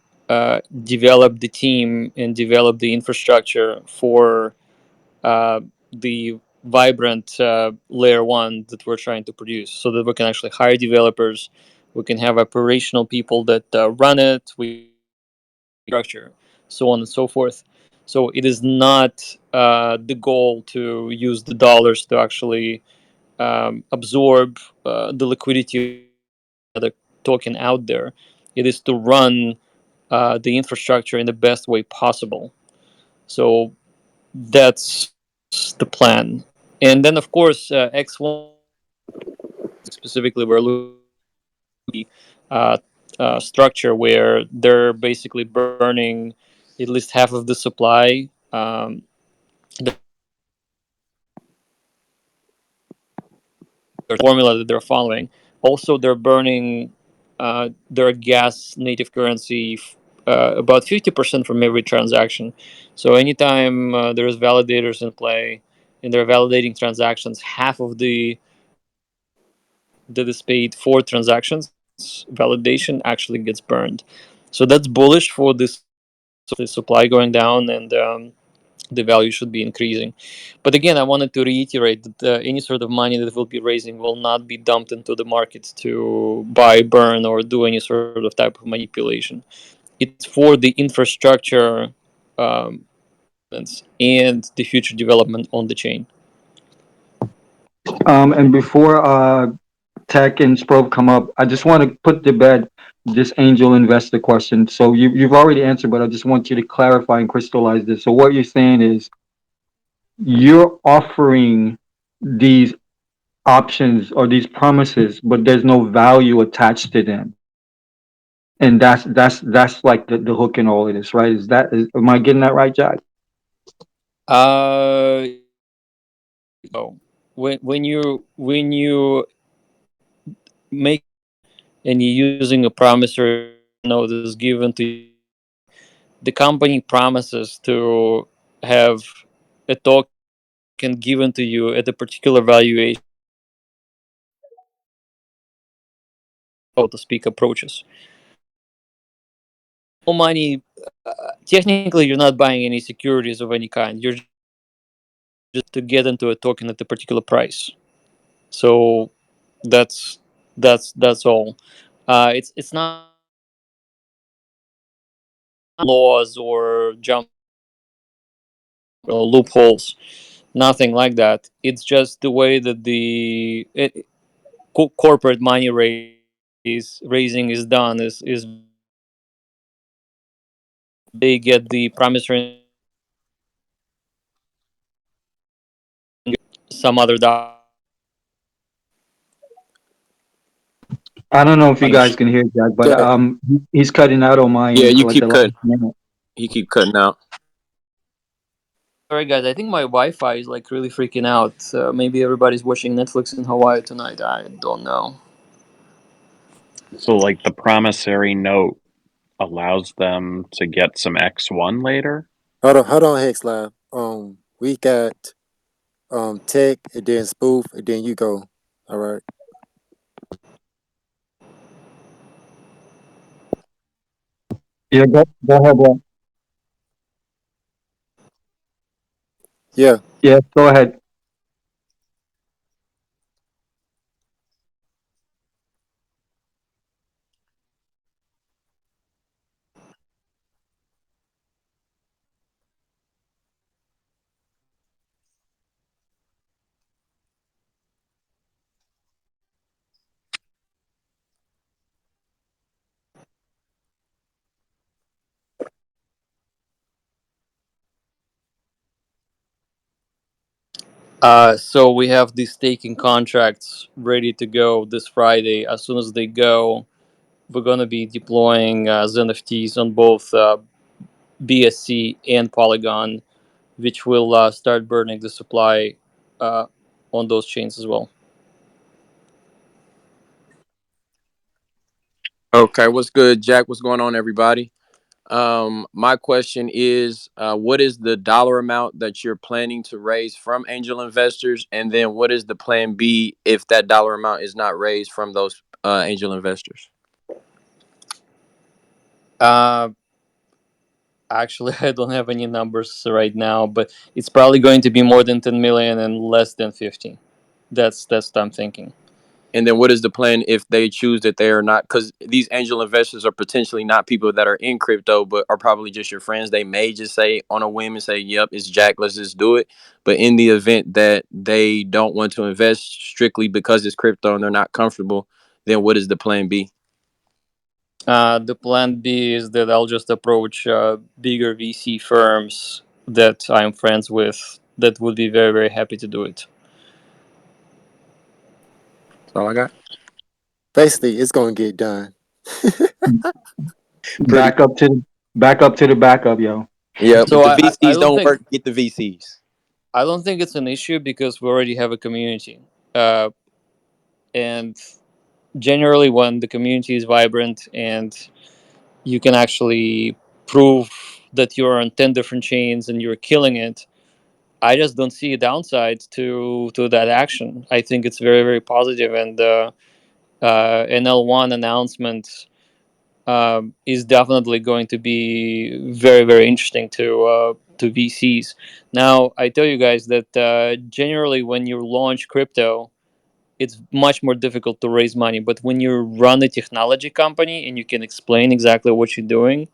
develop the team and develop the infrastructure for uh, the vibrant layer one that we're trying to produce, so that we can actually hire developers, we can have operational people that run it, we structure, so on and so forth. So it is not the goal to use the dollars to actually absorb the liquidity of the token out there. It is to run the infrastructure in the best way possible. So that's the plan. And then, of course, X1 specifically, we're looking uh, structure where they're basically burning at least half of the supply. The formula that they're following. Also, they're burning their gas native currency about 50% from every transaction. So anytime there's validators in play and they're validating transactions, half of the that is paid for transactions validation actually gets burned. So that's bullish for this the supply going down, and the value should be increasing. But again, I wanted to reiterate that any sort of money that we'll be raising will not be dumped into the markets to buy, burn, or do any sort of type of manipulation. It's for the infrastructure um, and the future development on the chain. And before Tech and Sprove come up, I just want to put to bed this angel investor question. So you've already answered, but I just want you to clarify and crystallize this. So what you're saying is you're offering these options or these promises, but there's no value attached to them. And that's like the hook in all of this, right? Am I getting that right, Jack? Oh, when you make and you're using a promissory note that is given to you, the company promises to have a token given to you at a particular valuation, so to speak, approaches. No money. Technically, you're not buying any securities of any kind. You're just to get into a token at a particular price. So that's that's all. It's not laws or jump loopholes, nothing like that. It's just the way that corporate money raising is done. Is they get the promissory some other I don't know if you guys can hear Jack, but Jack, he's cutting out on my Yeah, end you for like the keep last cutting. minute. You keep cutting out. Sorry, guys. I think my Wi-Fi is like really freaking out. Maybe everybody's watching Netflix in Hawaii tonight. I don't know. So, like, the promissory note allows them to get some X1 later? hold on, Hex Live. We got Tech, and then Spoof, and then you go. All right. Yeah, go ahead, bro. Yeah. Yeah, go ahead. So we have these staking contracts ready to go this Friday. As soon as they go, we're gonna be deploying ZenFTs on both BSC and Polygon, which will start burning the supply uh, on those chains as well. Okay, what's good, Jack? What's going on, everybody? My question is, what is the dollar amount that you're planning to raise from angel investors, and then what is the plan B if that dollar amount is not raised from those angel investors? Uh, Actually, I don't have any numbers right now, but it's probably going to be more than 10 million and less than 15. That's what I'm thinking. And then what is the plan if they choose that they are not? Because these angel investors are potentially not people that are in crypto, but are probably just your friends. They may just say on a whim and say, "Yep, it's Jack. Let's just do it." But in the event that they don't want to invest strictly because it's crypto and they're not comfortable, then what is the plan B? The plan B is that I'll just approach bigger VC firms that I'm friends with that would be very, very happy to do it. That's all I got. Basically, it's gonna get done. Pretty. Back up to the backup, yo. Yep. So If the I VCs don't don't think work, get the VCs. I don't think it's an issue because we already have a community, uh, and generally when the community is vibrant and you can actually prove that you're on 10 different chains and you're killing it, I just don't see a downside to that action. I think it's very, very positive, and an L1 announcement is definitely going to be very, very interesting to VCs. Now, I tell you guys that generally when you launch crypto, it's much more difficult to raise money. But when you run a technology company and you can explain exactly what you're doing,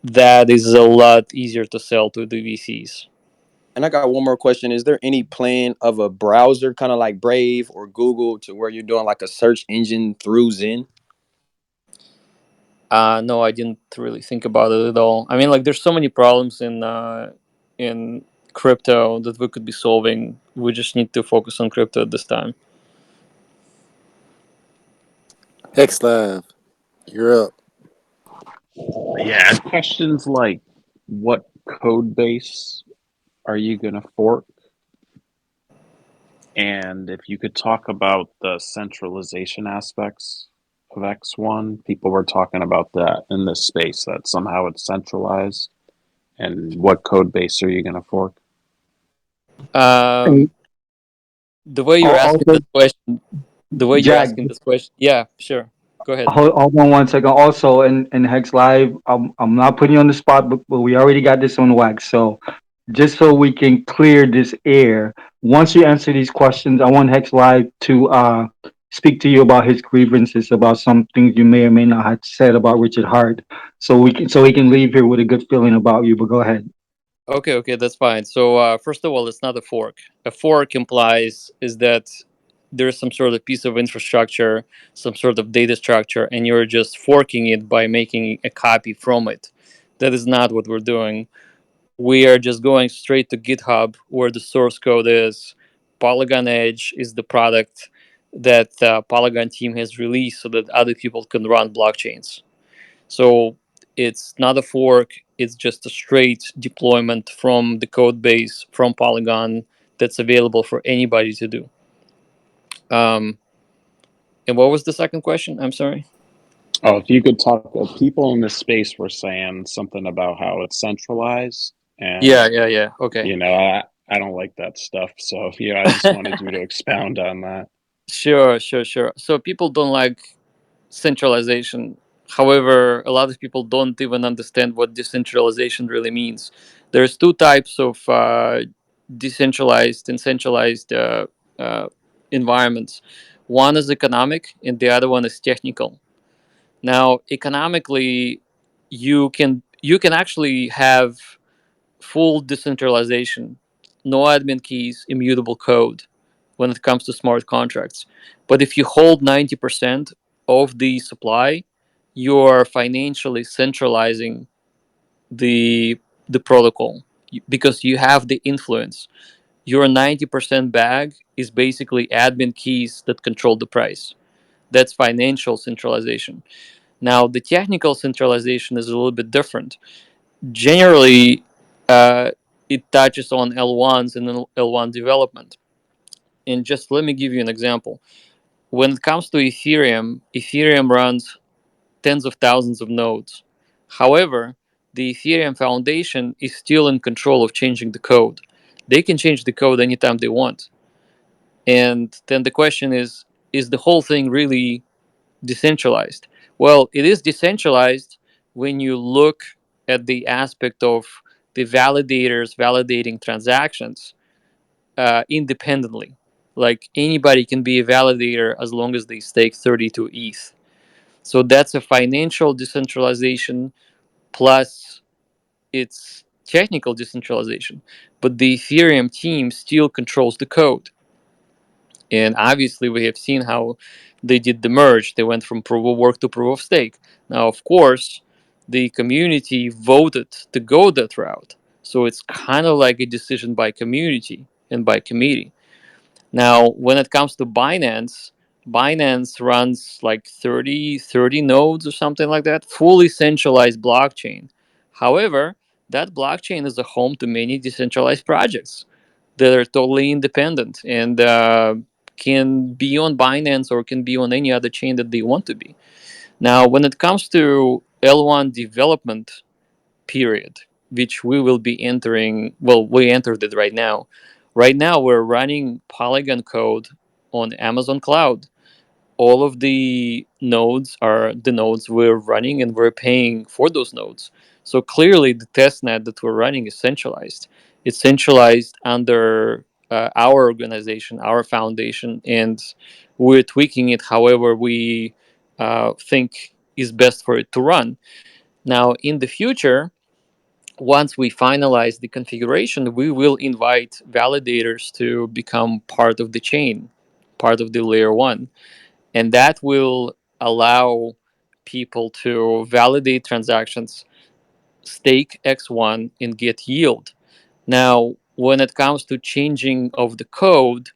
that is a lot easier to sell to the VCs. And I got one more question. Is there any plan of a browser, kind of like Brave or Google, to where you're doing like a search engine through Zen? No, I didn't really think about it at all. I mean, like, there's so many problems in crypto that we could be solving. We just need to focus on crypto at this time. Hex Live, you're up. Yeah, questions like what code base are you going to fork? And if you could talk about the centralization aspects of X1, people were talking about that in this space, that somehow it's centralized. And what code base are you going to fork? And The way you're asking also, this question, Jack, yeah, sure, go ahead. hold on one second. Also, in Hex Live, I'm not putting you on the spot, but we already got this on wax. So just so we can clear this air, once you answer these questions, I want Hex Live to speak to you about his grievances about some things you may or may not have said about Richard Hart. So he can leave here with a good feeling about you. But go ahead. Okay, that's fine. So first of all, it's not a fork. A fork implies is that there's some sort of piece of infrastructure, some sort of data structure, and you're just forking it by making a copy from it. That is not what we're doing. We are just going straight to GitHub where the source code is. Polygon Edge is the product that Polygon team has released so that other people can run blockchains. So it's not a fork, it's just a straight deployment from the code base from Polygon that's available for anybody to do. Um, and what was the second question? I'm sorry. Oh, if you could talk, people in this space were saying something about how it's centralized, and Yeah. Okay. I don't like that stuff. So I just wanted you to expound on that. Sure. So people don't like centralization. However, a lot of people don't even understand what decentralization really means. There's two types of decentralized and centralized environments. One is economic, and the other one is technical. Now, economically, you can actually have full decentralization, no admin keys, immutable code when it comes to smart contracts. But if you hold 90% of the supply, you're financially centralizing the the protocol because you have the influence. Your 90% bag is basically admin keys that control the price. That's financial centralization. Now, the technical centralization is a little bit different. Generally, uh, it touches on L1s and L1 development. And just let me give you an example. When it comes to Ethereum, Ethereum runs tens of thousands of nodes. However, the Ethereum Foundation is still in control of changing the code. They can change the code anytime they want. And then the question is the whole thing really decentralized? Well, it is decentralized when you look at the aspect of the validators validating transactions independently. Like anybody can be a validator as long as they stake 32 ETH. So that's a financial decentralization plus it's technical decentralization. But the Ethereum team still controls the code. And obviously, we have seen how they did the merge. They went from proof of work to proof of stake. Now, of course, the community voted to go that route. So it's kind of like a decision by community and by committee. Now, when it comes to Binance, Binance runs like 30 nodes or something like that, fully centralized blockchain. However, that blockchain is a home to many decentralized projects that are totally independent and can be on Binance or can be on any other chain that they want to be. Now, when it comes to L1 development period, which we will be entering, well, we entered it right now. Right now, we're running Polygon code on Amazon Cloud. All of the nodes are the nodes we're running, and we're paying for those nodes. So clearly, the testnet that we're running is centralized. It's centralized under our organization, our foundation, and we're tweaking it however we think is best for it to run. Now, in the future, once we finalize the configuration, we will invite validators to become part of the chain, part of the layer one. And that will allow people to validate transactions, stake X1, and get yield. Now, when it comes to changing of the code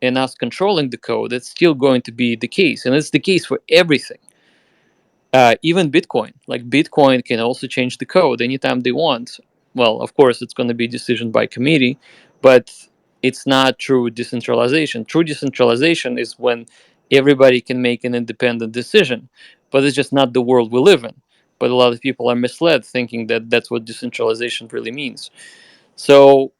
and us controlling the code, it's still going to be the case. And it's the case for everything. Even Bitcoin. Like Bitcoin can also change the code anytime they want. Well, of course, it's going to be decision by committee, but it's not true decentralization. True decentralization is when everybody can make an independent decision, but it's just not the world we live in. But a lot of people are misled thinking that that's what decentralization really means. So,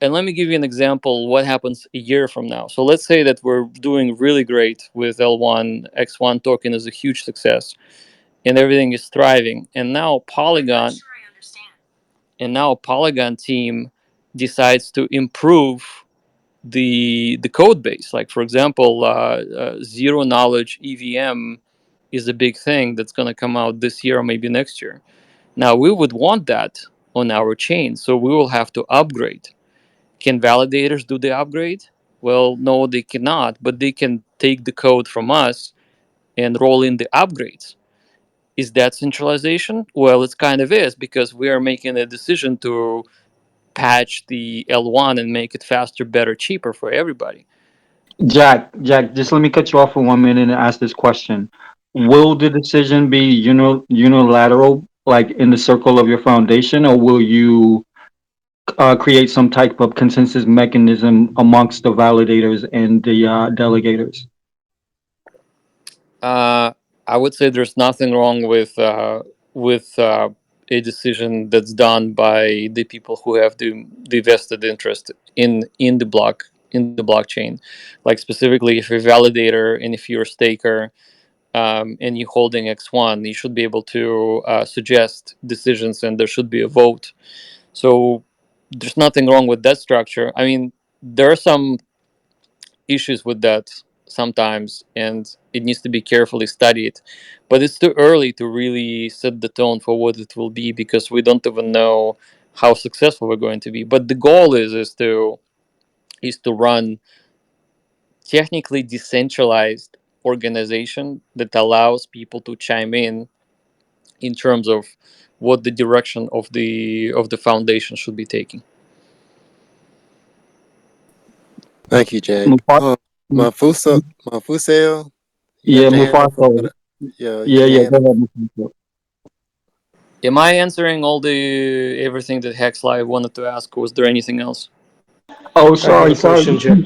and let me give you an example what happens a year from now. So let's say that we're doing really great with L1, X1 token is a huge success and everything is thriving. And now Polygon team decides to improve the code base. Like for example, zero knowledge EVM is a big thing that's going to come out this year or maybe next year. Now we would want that on our chain, so we will have to upgrade. Can validators do the upgrade? Well, no, they cannot, but they can take the code from us and roll in the upgrades. Is that centralization? Well, it kind of is, because we are making a decision to patch the L1 and make it faster, better, cheaper for everybody. Jack, just let me cut you off for 1 minute and ask this question. Will the decision be unilateral, like in the circle of your foundation, or will you create some type of consensus mechanism amongst the validators and the delegators? I would say there's nothing wrong with a decision that's done by the people who have the vested interest in the blockchain. Like specifically, if you're a validator and if you're a staker, and you're holding X1, you should be able to suggest decisions, and there should be a vote. So there's nothing wrong with that structure. I mean, there are some issues with that sometimes, and it needs to be carefully studied. But it's too early to really set the tone for what it will be, because we don't even know how successful we're going to be. But the goal is to run technically decentralized organization that allows people to chime in terms of what the direction of the foundation should be taking. Thank you, Jack. Mufasa, Mafusel, you yeah, got your hand up Mufasa, yeah, you yeah, got your yeah, hand go up. ahead, Mufasa. Am I answering all the everything that Hex Live wanted to ask? Was there anything else? Oh, I have sorry, a question, Jack.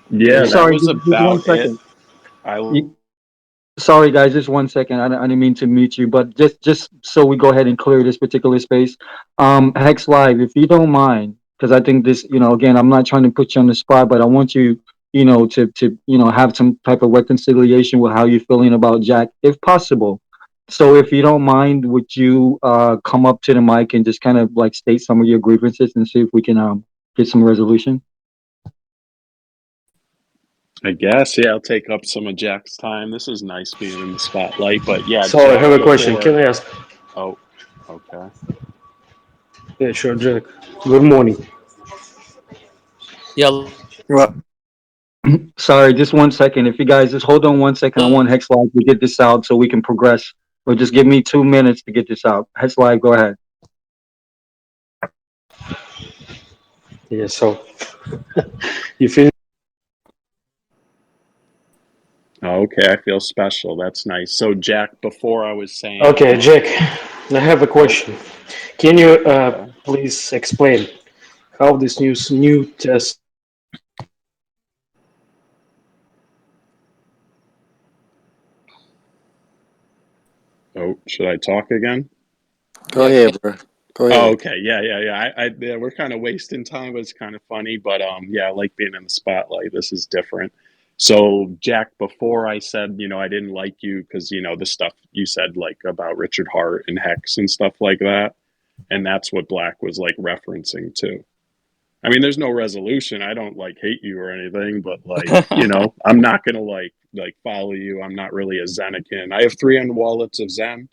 Yeah, that sorry, was just one about it. second. I Sorry, guys, just 1 second. I didn't mean to mute you, but just so we go ahead and clear this particular space. Hex Live, if you don't mind, because I think this, again, I'm not trying to put you on the spot, but I want you, to have some type of reconciliation with how you're feeling about Jack, if possible. So, if you don't mind, would you come up to the mic and just kind of like state some of your grievances and see if we can get some resolution? guess, yeah, I'll take up some of Jack's time. This is nice being in the spotlight, but yeah, So I Jack have a question. before. Can I ask? Oh, okay. Yeah, sure, Jack. Good morning. Yeah. Well, Sorry, just 1 second. If you guys just hold on 1 second, I want Hex Live to get this out so we can progress. Or just give me 2 minutes to get this out. Hex Live, go ahead. Yeah, so you feel Okay, I feel special. That's nice. So, Jack, before I was saying, okay, Jack. I have a oh, question. Can you okay. please explain how this new test? Oh, should I talk again? go ahead, bro. Go Oh, ahead. okay. Yeah. Yeah, we're kind of wasting time, but it's kind of funny. But yeah, I like being in the spotlight. This is different. So, Jack, before I said, I didn't like you because, the stuff you said, like about Richard Hart and Hex and stuff like that. And that's what Black was like referencing too. I mean, there's no resolution. I don't like hate you or anything, but like, I'm not gonna like follow you. I'm not really a Zenican. I have 3 wallets of Zen,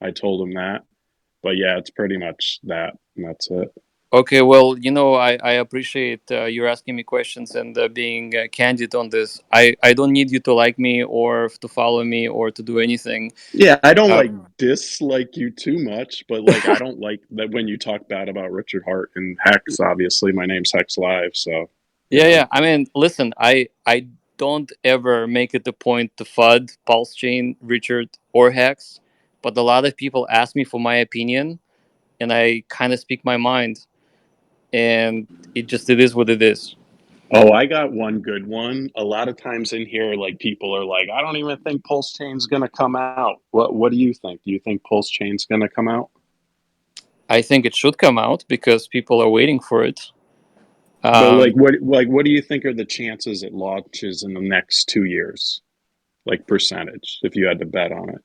I told him that. But yeah, it's pretty much that, and that's it. Okay, well, I appreciate you asking me questions and being candid on this. I don't need you to like me or to follow me or to do anything. Yeah, I don't Uh, like dislike you too much, but like I don't like that when you talk bad about Richard Hart and Hex. Obviously, my name's Hex Live, so yeah. I mean, listen, I don't ever make it a point to FUD, Pulse Chain, Richard, or Hex, but a lot of people ask me for my opinion, and I kind of speak my mind, and it is what it is. Oh, I got one good one. A lot of times in here, like people are like, I don't even think Pulse Chain's gonna come out. What do you think? Do you think Pulse Chain's gonna come out? I think it should come out because people are waiting for it. But Um, what do you think are the chances it launches in the next 2 years? Like percentage, if you had to bet on it.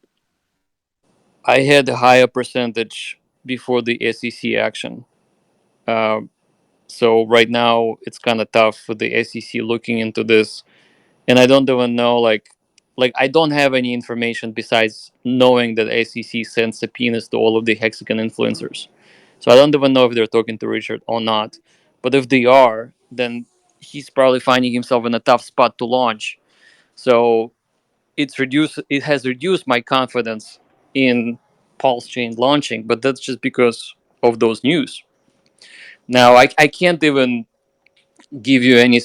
I had a higher percentage before the SEC action. Um, so right now it's kind of tough for the SEC looking into this, and I don't even know like I don't have any information besides knowing that SEC sends subpoenas to all of the Hexagon influencers. So I don't even know if they're talking to Richard or not. But if they are, then he's probably finding himself in a tough spot to launch. So it has reduced my confidence in Pulse Chain launching, but that's just because of those news. Now I can't even give you any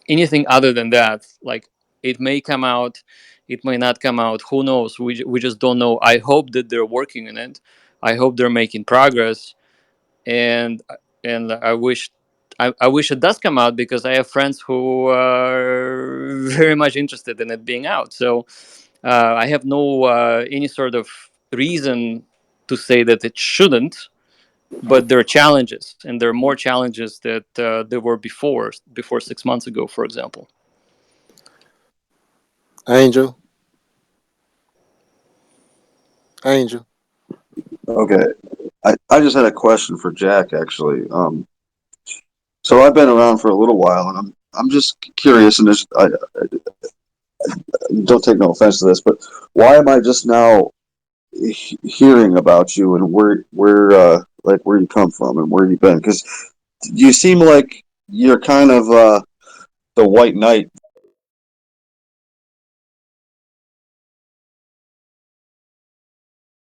anything other than that. Like it may come out, it may not come out. Who knows? We just don't know. I hope that they're working on it. I hope they're making progress, and I wish it does come out because I have friends who are very much interested in it being out. So I have no any sort of reason to say that it shouldn't, but there are challenges, and there are more challenges that there were before 6 months ago, for example. Angel. Angel. Okay. I just had a question for Jack actually. So I've been around for a little while, and I'm just curious, and I don't take no offense to this, but why am I just now hearing about you and where you come from and where you've been? Because you seem like you're kind of the white knight